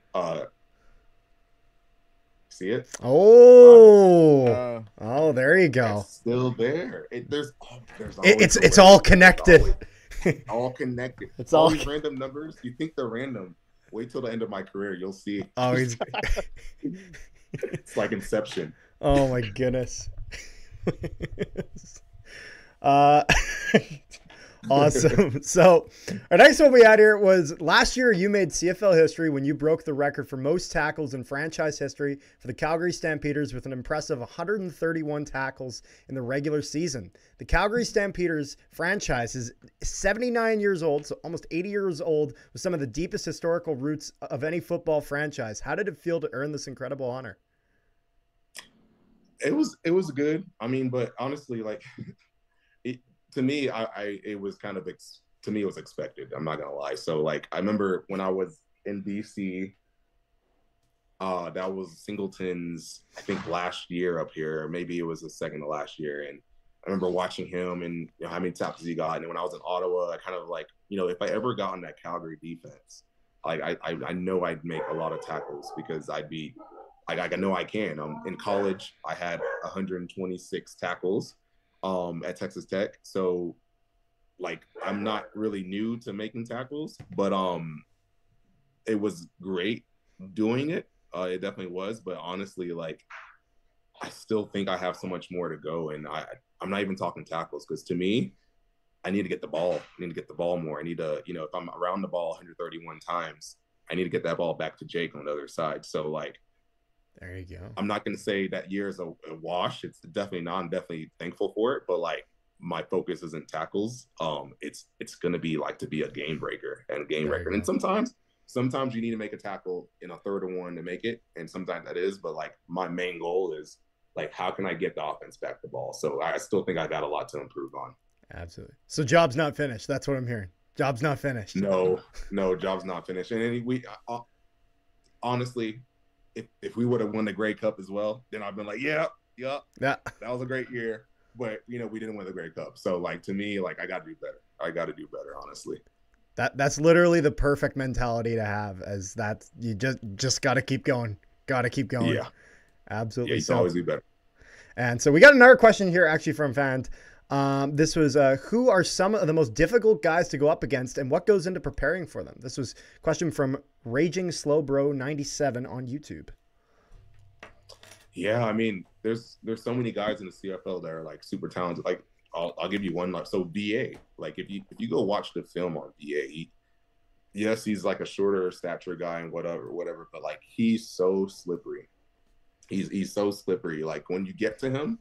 See it?
Oh, there you go.
It's still there. There's
it's all connected.
All connected.
It's all
these random numbers. You think they're random? Wait till the end of my career. You'll see.
Oh,
it's like Inception.
Oh my goodness. Awesome. So our next one we had here was, last year you made CFL history when you broke the record for most tackles in franchise history for the Calgary Stampeders with an impressive 131 tackles in the regular season. The Calgary Stampeders franchise is 79 years old, so almost 80 years old, with some of the deepest historical roots of any football franchise. How did it feel to earn this incredible honor?
It was good. I mean, but honestly, like, to me, it was kind of, to me, it was expected. I'm not going to lie. So, like, I remember when I was in BC, that was Singleton's, I think, last year up here. Maybe it was the second to last year. And I remember watching him and, you know, how many tackles he got. And when I was in Ottawa, I kind of like, you know, if I ever got on that Calgary defense, like, I know I'd make a lot of tackles, because I'd be, like, I know I can. In college, I had 126 tackles at Texas Tech. So, like, I'm not really new to making tackles, but it was great doing it. It definitely was. But honestly, like, I still think I have so much more to go. And I'm not even talking tackles, because to me, I need to get the ball. I need to get the ball more. I need to, you know, if I'm around the ball 131 times, I need to get that ball back to Jake on the other side. So, like,
there you go.
I'm not going to say that year is a wash. It's definitely not. I'm definitely thankful for it. But, like, my focus isn't tackles. It's going to be, like, to be a game breaker and game record. And sometimes you need to make a tackle in a 3rd and 1 to make it. And sometimes that is. But, like, my main goal is, like, how can I get the offense back the ball? So I still think I got a lot to improve on.
Absolutely. So job's not finished. That's what I'm hearing. Job's not finished.
No, job's not finished. And we honestly, if we would have won the Grey Cup as well, then I've been like, yeah, that was a great year. But, you know, we didn't win the Grey Cup. So, like, to me, like, I got to do better. I got to do better, honestly.
That's literally the perfect mentality to have, as that you just got to keep going. Got to keep going.
Yeah.
Absolutely.
Yeah, you can always do better.
And so we got another question here, actually, from fans. This was, who are some of the most difficult guys to go up against, and what goes into preparing for them? This was a question from Raging Slow Bro 97 on YouTube.
Yeah, I mean, there's so many guys in the CFL that are, like, super talented. Like, I'll give you one. Like, so VA, like, if you go watch the film on VA, yes, he's like a shorter stature guy and whatever, but, like, he's so slippery. He's so slippery. Like, when you get to him,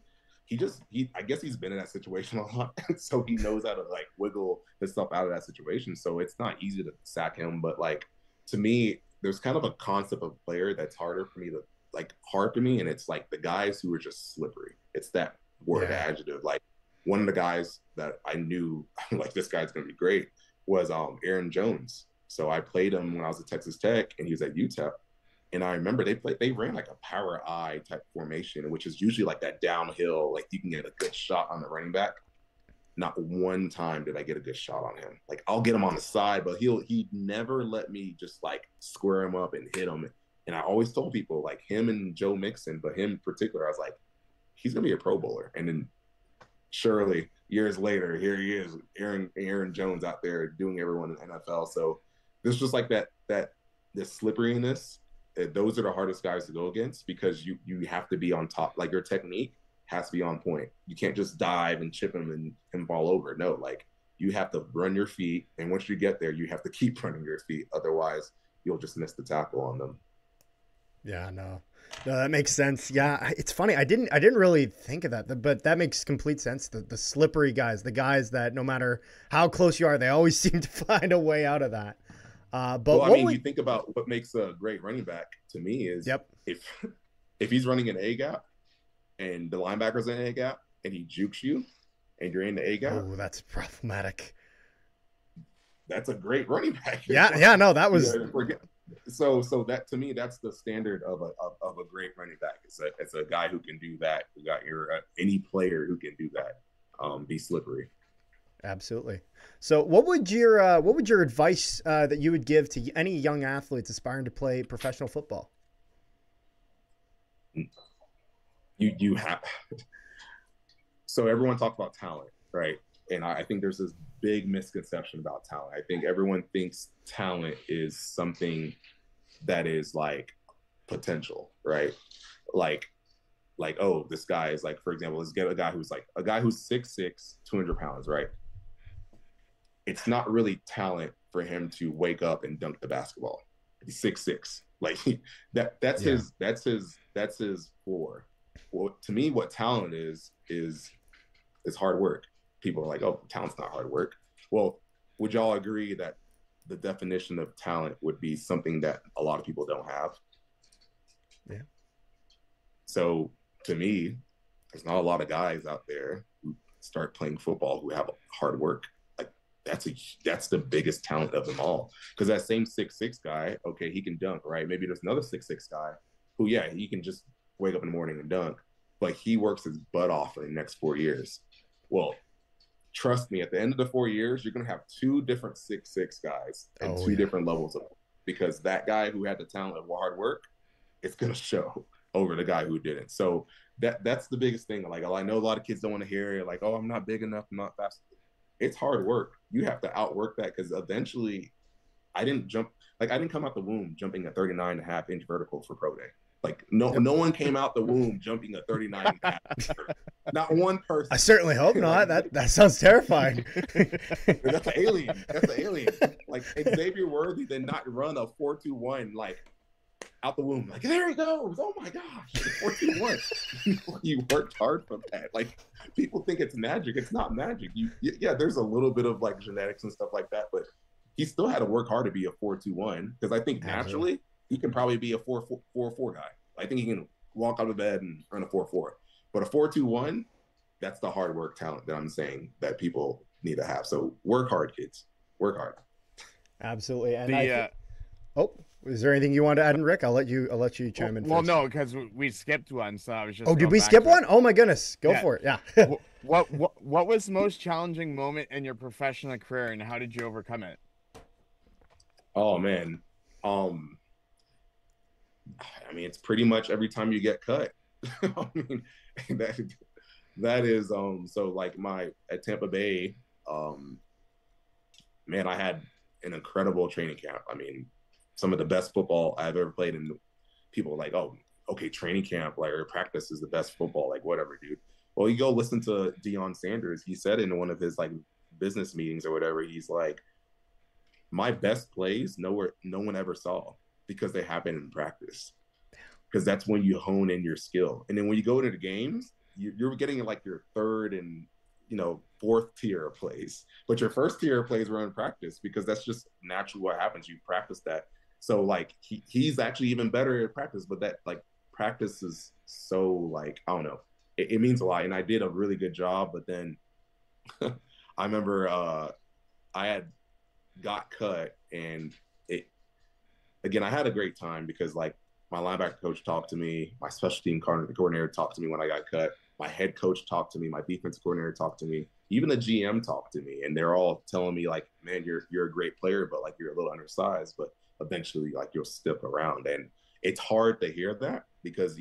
I guess he's been in that situation a lot, so he knows how to, like, wiggle himself out of that situation. So it's not easy to sack him. But, like, to me, there's kind of a concept of player that's hard for me, and it's like the guys who are just slippery. It's that word, adjective. Like, one of the guys that I knew, like, this guy's gonna be great, was Aaron Jones. So I played him when I was at Texas Tech, and he was at UTEP. And I remember they ran like a power I type formation, which is usually like that downhill, like you can get a good shot on the running back. Not one time did I get a good shot on him. Like, I'll get him on the side, but he'd never let me just, like, square him up and hit him. And I always told people, like, him and Joe Mixon, but him in particular, I was like, he's gonna be a Pro Bowler. And then surely years later, here he is, Aaron Jones out there doing everyone in the NFL. So there's just like this slipperiness. Those are the hardest guys to go against because you have to be on top. Like your technique has to be on point. You can't just dive and chip him and fall over. No, like you have to run your feet, and once you get there, you have to keep running your feet. Otherwise, you'll just miss the tackle on them.
Yeah, no, that makes sense. Yeah, it's funny. I didn't really think of that, but that makes complete sense. The slippery guys, the guys that no matter how close you are, they always seem to find a way out of that. But
well, I mean, you think about what makes a great running back to me is if he's running an A gap and the linebacker's in an A gap and he jukes you and you're in the A gap.
Oh, that's problematic.
That's a great running back.
Yeah, no, that was.
So that to me, that's the standard of a great running back. It's a guy who can do that. You got any player who can do that. Be slippery.
Absolutely. So what would your advice that you would give to any young athletes aspiring to play professional football?
You have. So everyone talks about talent, right? And I think there's this big misconception about talent. I think everyone thinks talent is something that is like potential, right? Like, oh, this guy is like, for example, let's get a guy who's 6'6", 200 pounds, right? It's not really talent for him to wake up and dunk the basketball. He's 6'6". Like that's his floor. Well, to me, what talent is hard work. People are like, oh, talent's not hard work. Well, would y'all agree that the definition of talent would be something that a lot of people don't have?
Yeah.
So to me, there's not a lot of guys out there who start playing football who have hard work. Like that's the biggest talent of them all. Because that same 6'6" guy, okay, he can dunk, right? Maybe there's another 6'6" guy who, yeah, he can just wake up in the morning and dunk, but he works his butt off for the next 4 years. Well, trust me, at the end of the 4 years, you're going to have two different 6'6" guys and two different levels of, because that guy who had the talent of hard work, it's going to show over the guy who didn't. So that's the biggest thing. Like, I know a lot of kids don't want to hear it, like, oh, I'm not big enough, I'm not fast. It's hard work. You have to outwork that, because eventually I didn't come out the womb jumping a 39.5 inch vertical for pro day. Like no one came out the womb jumping a 39.5. Not one person.
I certainly hope not. That sounds terrifying.
That's an alien. That's an alien. Like Xavier Worthy did not run a 4.21 like out the womb. Like there he goes. Oh my gosh, 4.21. You worked hard for that. Like people think it's magic. It's not magic. Yeah, there's a little bit of like genetics and stuff like that, but he still had to work hard to be a 4.21, because I think naturally he can probably be a 4.44 guy. I think he can walk out of bed and run a 4.4. But a 4.21, that's the hard work talent that I'm saying that people need to have. So work hard, kids. Work hard.
Absolutely. And is there anything you want to add in, Rick? I'll let you chime in first.
Well, no, because we skipped one, so I was just.
Oh, did we skip one? Oh my goodness, go for it. Yeah.
What was the most challenging moment in your professional career, and how did you overcome it?
Oh man. I mean, it's pretty much every time you get cut. I mean, that is so like at Tampa Bay, man, I had an incredible training camp. I mean, some of the best football I've ever played, and people are like, oh, okay, training camp, like, or practice is the best football, like whatever, dude. Well, you go listen to Deion Sanders. He said in one of his like business meetings or whatever, he's like, my best plays no one ever saw, because they happen in practice, because that's when you hone in your skill. And then when you go into the games, you're getting like your third and fourth tier of plays, but your first tier of plays were in practice, because that's just naturally what happens. You practice that. So like he's actually even better at practice, but that like practice is so like, I don't know, it means a lot. And I did a really good job, but then I remember I had got cut, and again, I had a great time, because like my linebacker coach talked to me, my special team coordinator talked to me when I got cut, my head coach talked to me, my defense coordinator talked to me, even the GM talked to me, and they're all telling me like, man, you're a great player, but like you're a little undersized, but eventually like you'll stick around. And it's hard to hear that, because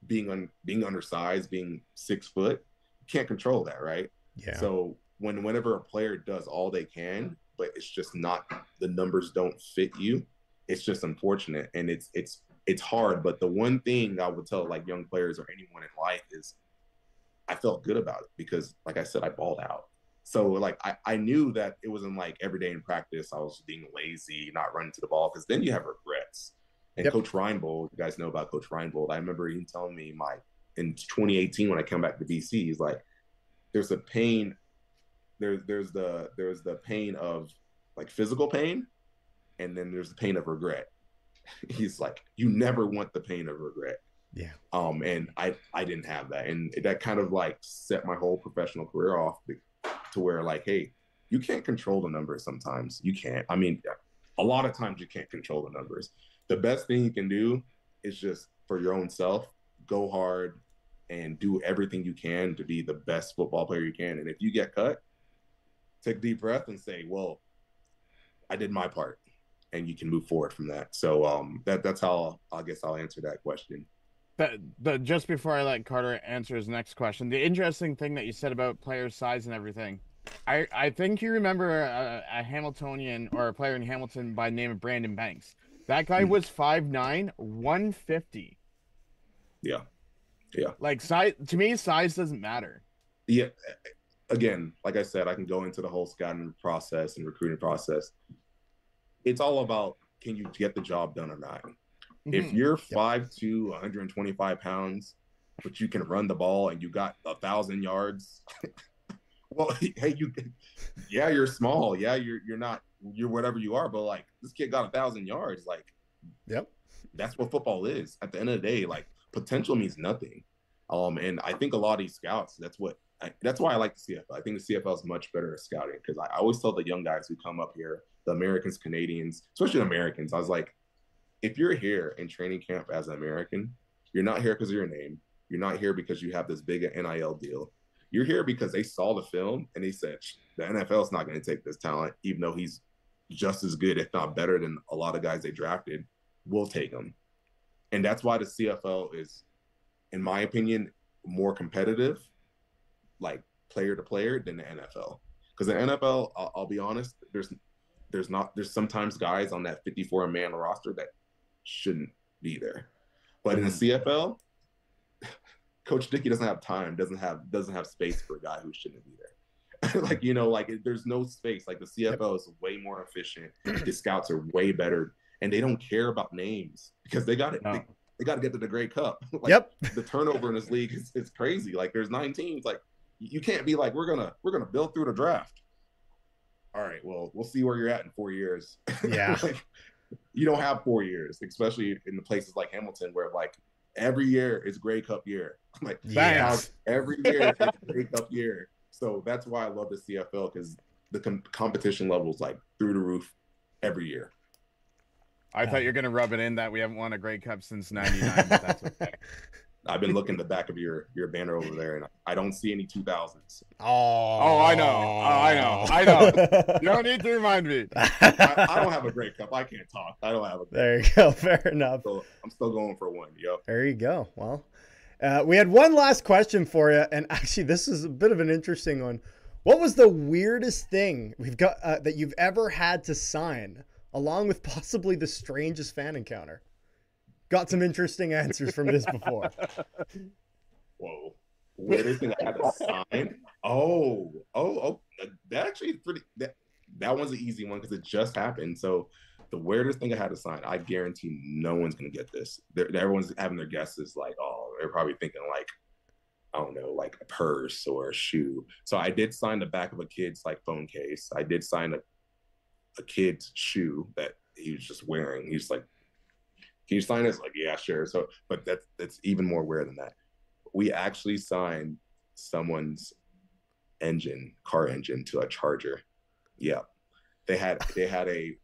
being undersized, being 6 foot, can't control that, right?
Yeah.
So whenever a player does all they can, but it's just not, the numbers don't fit you, it's just unfortunate, and it's hard. But the one thing I would tell like young players or anyone in life is I felt good about it because, like I said, I balled out. So like I knew that it wasn't like every day in practice I was being lazy, not running to the ball, because then you have regrets. And Coach Reinbold, you guys know about Coach Reinbold. I remember him telling me in 2018 when I came back to BC, he's like, there's a pain, there's the pain of like physical pain, and then there's the pain of regret. He's like, you never want the pain of regret.
Yeah.
And I didn't have that, and that kind of like set my whole professional career off to where like, hey, you can't control the numbers sometimes. You can't. I mean, a lot of times you can't control the numbers. The best thing you can do is just for your own self, go hard and do everything you can to be the best football player you can. And if you get cut, take a deep breath and say, well, I did my part, and you can move forward from that. So that's how I guess I'll answer that question.
Just before I let Carter answer his next question, the interesting thing that you said about player size and everything, I think you remember a Hamiltonian or a player in Hamilton by the name of Brandon Banks. That guy was 5'9", 150.
Yeah.
Like size to me, size doesn't matter.
Yeah. Again, like I said, I can go into the whole scouting process and recruiting process. It's all about, can you get the job done or not? If you're 5'2", 125 pounds, but you can run the ball and you got 1,000 yards, well, hey, you're small. Yeah, you're whatever you are, but like this kid got 1,000 yards. Like, that's what football is. At the end of the day, like potential means nothing. And I think a lot of these scouts, that's why I like the CFL. I think the CFL is much better at scouting, because I always tell the young guys who come up here, the Americans, Canadians, especially the Americans, I was like, if you're here in training camp as an American, you're not here because of your name. You're not here because you have this big NIL deal. You're here because they saw the film and they said, the NFL is not going to take this talent, even though he's just as good, if not better than a lot of guys they drafted. We'll take him. And that's why the CFL is, in my opinion, more competitive, like player to player, than the NFL. Because the NFL, I'll be honest, there's sometimes guys on that 54-man roster that shouldn't be there. But in the CFL, Coach Dickey doesn't have time, doesn't have space for a guy who shouldn't be there. Like, there's no space. Like the CFL is way more efficient. The scouts are way better, and they don't care about names because they got it. No. They got to get to the Grey Cup. Like, the turnover in this league is crazy. Like there's 9 teams. Like you can't be like, we're gonna build through the draft. All right, well, we'll see where you're at in 4 years.
Yeah.
Like, you don't have 4 years, especially in the places like Hamilton, where like every year is Grey Cup year. Like every year is Grey Cup year. So that's why I love the CFL, because the competition level is like through the roof every year.
I thought you were going to rub it in that we haven't won a Grey Cup since '99, but that's okay.
I've been looking at the back of your banner over there, and I don't see any 2000s.
Oh, I know. You don't need to remind me.
I don't have a Grey Cup. I can't talk. I don't have a Grey Cup.
There you go. Fair enough.
I'm still going for one. Yep.
There you go. Well, we had one last question for you, and actually, this is a bit of an interesting one. What was the weirdest thing we've got that you've ever had to sign, along with possibly the strangest fan encounter? Got some interesting answers from this before.
Whoa. Weirdest thing I had to sign? Oh, that actually is pretty, that one's an easy one because it just happened. So the weirdest thing I had to sign, I guarantee no one's going to get this. Everyone's having their guesses like, oh, they're probably thinking like, I don't know, like a purse or a shoe. So I did sign the back of a kid's like phone case. I did sign a kid's shoe that he was just wearing. He's like, can you sign this? Like, yeah, sure. So, but that's even more weird than that. We actually signed someone's car engine to a Charger. Yeah. They had a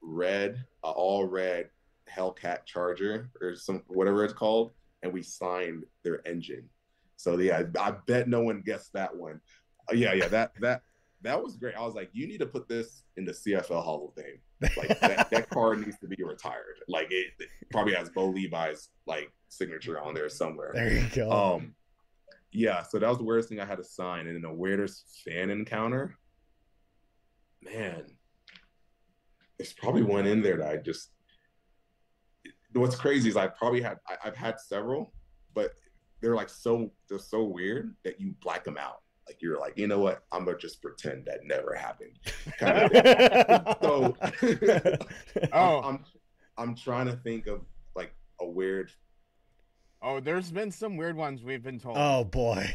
all red Hellcat Charger or whatever it's called, and we signed their engine. So yeah, I bet no one guessed that one. Yeah, that was great. I was like, you need to put this in the CFL Hall of Fame. Like that car needs to be retired. Like it probably has Bo Levi's like signature on there somewhere.
There you go.
yeah, so that was the weirdest thing I had to sign. And then the weirdest fan encounter, man, there's probably one in there that I just. What's crazy is I've had several, but they're so weird that you black them out. Like you're like, you know what? I'm gonna just pretend that never happened. Kind of. So I'm trying to think of like a weird.
Oh, there's been some weird ones we've been told.
Oh boy,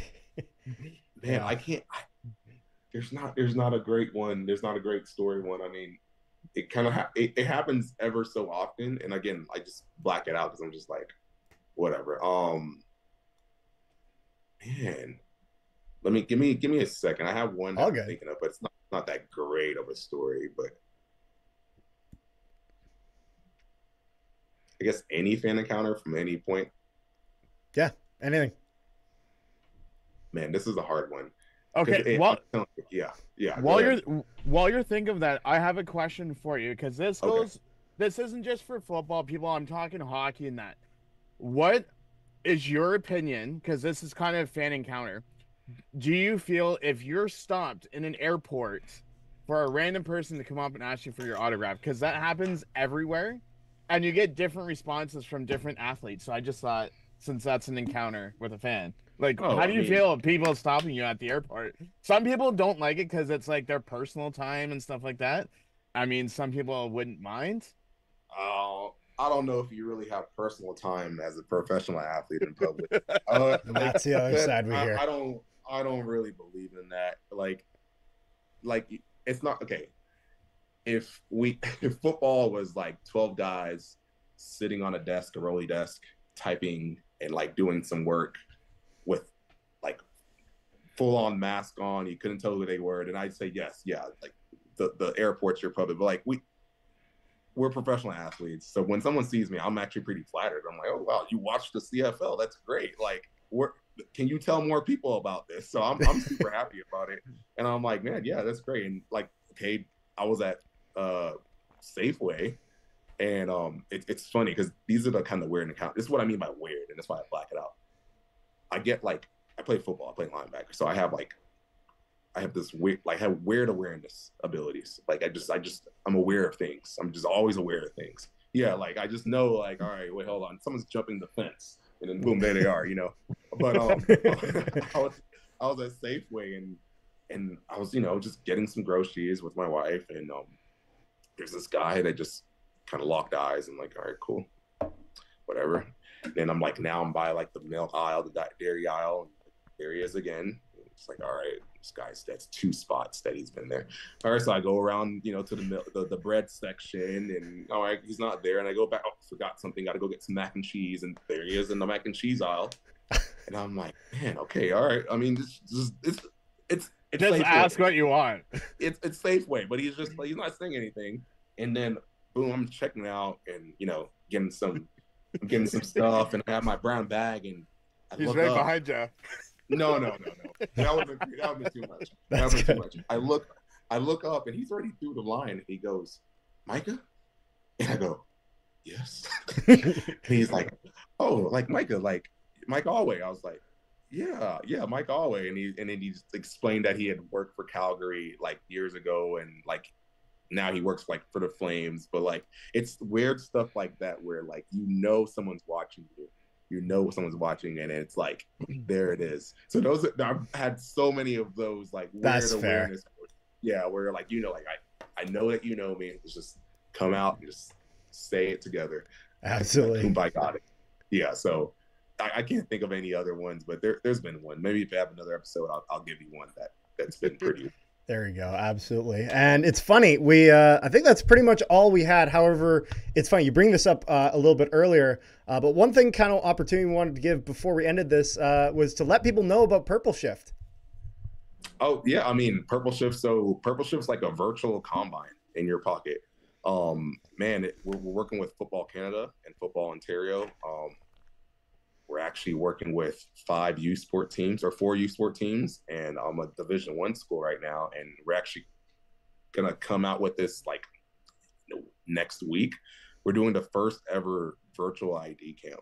man, I can't. There's not a great one. There's not a great story one. I mean, it kind of it happens ever so often, and again, I just black it out because I'm just like, whatever. Man, give me a second. I have one that I'm thinking of, but it's not that great of a story. But I guess any fan encounter from any point.
Yeah, anything.
Man, this is a hard one.
Okay,
yeah.
While you're thinking of that, I have a question for you because this isn't just for football people. I'm talking hockey and that. What is your opinion? Because this is kind of a fan encounter. Do you feel if you're stopped in an airport for a random person to come up and ask you for your autograph, because that happens everywhere, and you get different responses from different athletes? So I just thought, since that's an encounter with a fan. Like, how do you feel people stopping you at the airport? Some people don't like it because it's like their personal time and stuff like that. I mean, some people wouldn't mind.
I don't know if you really have personal time as a professional athlete in public.
That's the other side we hear.
I don't really believe in that. Like it's not okay. If football was like 12 guys sitting on a rolly desk, typing and like doing some work with like full on mask on, you couldn't tell who they were, and I'd say yes, yeah, like the airport's your public, but like we're professional athletes, so when someone sees me, I'm actually pretty flattered. I'm like, oh wow, you watched the CFL, that's great. Like, can you tell more people about this? So I'm super happy about it, and I'm like, man, yeah, that's great. And like, okay, I was at Safeway, and it's funny because these are the kind of weird accounts. This is what I mean by weird, and that's why I black it out. I play football, I play linebacker, so I have this weird, like, I have weird awareness abilities. Like I'm aware of things. I'm just always aware of things. Yeah, like I just know, like, all right, wait, hold on, someone's jumping the fence, and then boom, there they are, you know. But I was at Safeway, and I was, just getting some groceries with my wife, and there's this guy that just kind of locked eyes, and like, all right, cool, whatever. Then I'm like, now I'm by like the milk aisle, the dairy aisle, and there he is again. It's like, all right, this guy's, that's 2 spots that he's been there. All right, so I go around, to the bread section, and all right, he's not there. And I go back, forgot something, got to go get some mac and cheese, and there he is in the mac and cheese aisle. And I'm like, man, okay, all right. I mean, it's
just
Safeway.
Ask what you want.
It's Safeway, but he's not saying anything. And then boom, I'm checking out, and getting some stuff, and I have my brown bag, and
he's right behind you.
No. That would have been too much. Too much. I look up, and he's already through the line, and he goes, Micah? And I go, yes. And he's like, oh, like Micah, like Mike Alway. I was like, yeah, Mike Alway. And then he just explained that he had worked for Calgary like years ago, and like now he works like for the Flames. But like, it's weird stuff like that where like someone's watching you. Someone's watching, and it's like, there it is. So I've had so many of those like weird
That's
awareness.
Fair.
Yeah, where like, like I know that you know me. It's just come out and just say it together.
Absolutely.
Like, I got it. Yeah, so I can't think of any other ones, but there's been one. Maybe if I have another episode, I'll give you one that's been pretty.
There you go. Absolutely. And it's funny. I think that's pretty much all we had. However, it's funny. You bring this up a little bit earlier, but one thing kind of opportunity we wanted to give before we ended this was to let people know about Purple Shift.
Oh yeah. I mean, Purple Shift. So Purple Shift's like a virtual combine in your pocket. We're working with Football Canada and Football Ontario. We're actually working with 5 youth sport teams or 4 youth sport teams, and I'm a Division I school right now, and we're actually gonna come out with this like next week. We're doing the first ever virtual ID camp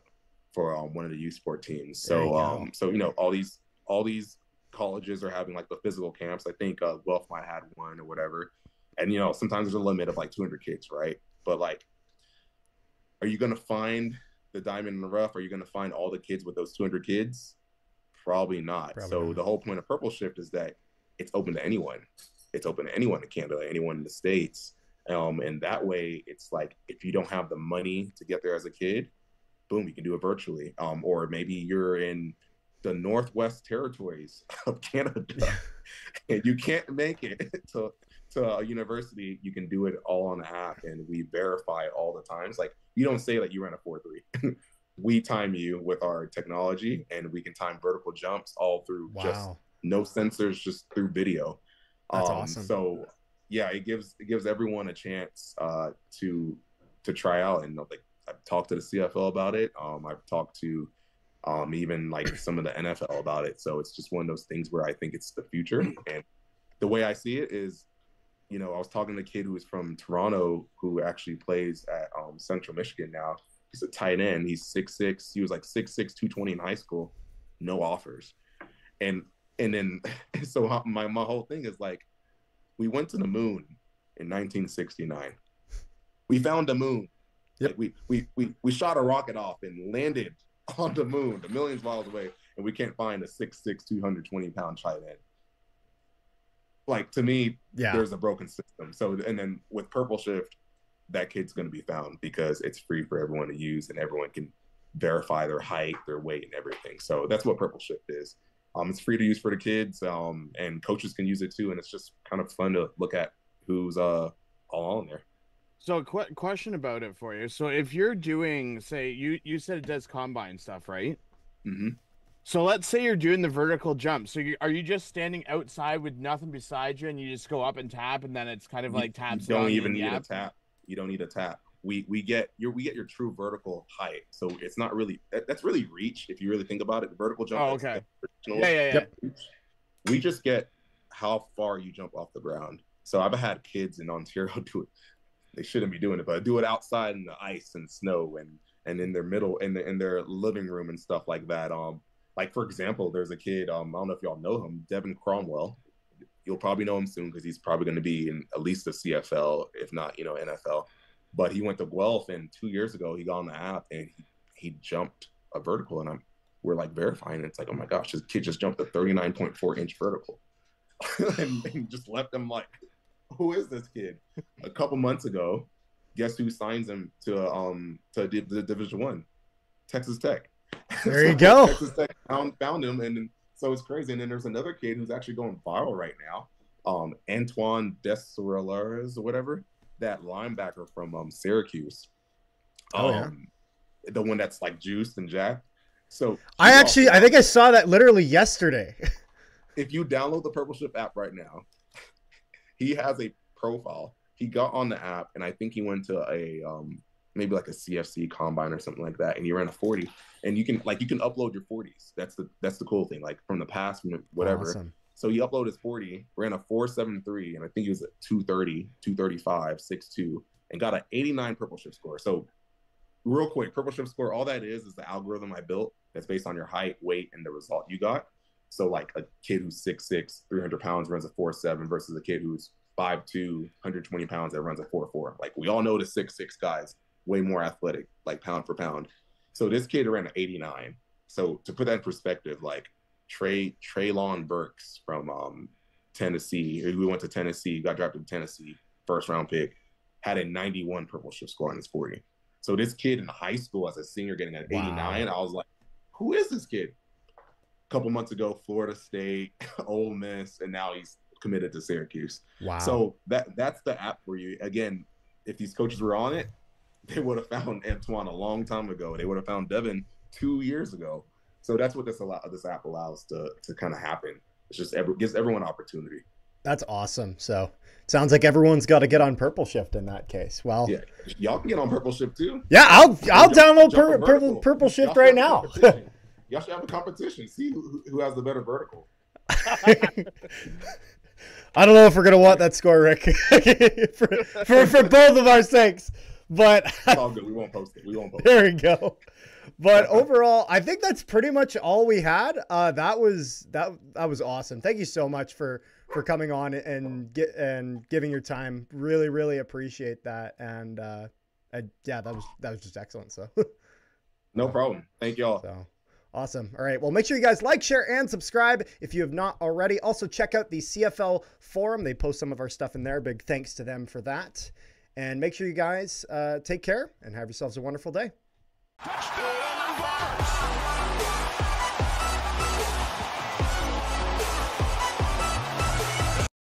for one of the youth sport teams. So all these all these colleges are having like the physical camps. I think Guelph might have one or whatever. And, you know, sometimes there's a limit of like 200 kids, right? But like, are you going to find the diamond in the rough? Are you going to find all the kids with those 200 kids? Probably not. The whole point of Purple Shift is that it's open to anyone. It's open to anyone in Canada, anyone in the States. And that way, it's like, if you don't have the money to get there as a kid, boom, you can do it virtually. Or maybe you're in the Northwest Territories of Canada and you can't make it to a university. You can do it all on the app, and we verify all the times. Like, you don't say that you ran a 4.3. We time you with our technology, and we can time vertical jumps all through just no sensors, just through video.
That's awesome.
So yeah, it gives everyone a chance to try out. And like, I've talked to the CFL about it. I've talked to even like some of the NFL about it. So it's just one of those things where I think it's the future. And the way I see it is, you know, I was talking to a kid who was from Toronto who actually plays at Central Michigan now. He's a tight end. He's 6'6". He was like 6'6", 220 in high school. No offers. And then so my whole thing is like, we went to the moon in 1969. We found the moon. Yep. Like we shot a rocket off and landed on the moon, the millions of miles away, and we can't find a 6'6", 220-pound tight end. Like, to me, there's a broken system. So, and then with Purple Shift, that kid's going to be found because it's free for everyone to use, and everyone can verify their height, their weight, and everything. So that's what Purple Shift is. It's free to use for the kids, and coaches can use it too. And it's just kind of fun to look at who's all on there.
So a question about it for you. So if you're doing, say, you said it does combine stuff, right?
Mm-hmm.
So let's say you're doing the vertical jump. So are you just standing outside with nothing beside you, and you just go up and tap, and then it's kind of like taps?
You don't even need a tap. You don't need a tap. We get your true vertical height. So it's not really that's really reach if you really think about it. The vertical jump.
Oh, okay. Yeah.
We just get how far you jump off the ground. So I've had kids in Ontario do it. They shouldn't be doing it, but do it outside in the ice and snow and in their in their living room and stuff like that. Like, for example, there's a kid, I don't know if y'all know him, Devin Cromwell. You'll probably know him soon because he's probably going to be in at least the CFL, if not, you know, NFL. But he went to Guelph, and 2 years ago, he got on the app, and he jumped a vertical, and we're like verifying it. It's like, oh my gosh, this kid just jumped a 39.4-inch vertical. and just left him like, who is this kid? A couple months ago, guess who signs him to the Division I? Texas Tech.
There you go.
Texas Tech found him, and so it's crazy. And then there's another kid who's actually going viral right now, Antoine Desorelars or whatever, that linebacker from Syracuse. The one that's like juiced and jacked. So
I think I saw that literally yesterday.
If you download the Purple Shift app right now, he has a profile. He got on the app, and I think he went to a maybe like a CFC combine or something like that, and he ran a 40. And you can upload your 40s. That's the cool thing, like from the past, from whatever.
Awesome.
So he uploaded his 40, ran a 4.73, and I think he was at 230, 235, 6'2", and got an 89 Purple Shift score. So real quick, Purple Shift score, all that is the algorithm I built that's based on your height, weight, and the result you got. So like a kid who's 6'6", 300 pounds runs a 4.7 versus a kid who's 5'2", 120 pounds that runs a 4.4. Like, we all know the 6'6" guys way more athletic, like pound for pound. So this kid ran an 89. So to put that in perspective, like Traylon Burks from Tennessee, who went to Tennessee, got drafted to Tennessee, first round pick, had a 91 Purple Shift score on his 40. So this kid in high school as a senior getting an 89, I was like, who is this kid? A couple months ago, Florida State, Ole Miss, and now he's committed to Syracuse.
Wow.
So that's the app for you. Again, if these coaches were on it, they would have found Antoine a long time ago. They would have found Devin 2 years ago. So that's what this app allows to kind of happen. It's just gives everyone opportunity.
That's awesome. So it sounds like everyone's got to get on Purple Shift in that case. Well,
yeah, y'all can get on Purple Shift too.
Yeah, I'll download Purple Shift right now.
Y'all should have a competition. See who has the better vertical.
I don't know if we're gonna want that score, Rick, for both of our sakes. But
it's all good. We won't post it.
There we go. But overall, I think that's pretty much all we had. That was awesome. Thank you so much for coming on and giving your time. Really, really appreciate that. And yeah, that was just excellent. So
no problem. Thank you all.
So awesome. All right. Well, make sure you guys like, share, and subscribe if you have not already. Also, check out the CFL Forum. They post some of our stuff in there. Big thanks to them for that. And make sure you guys take care and have yourselves a wonderful day. Touchdown!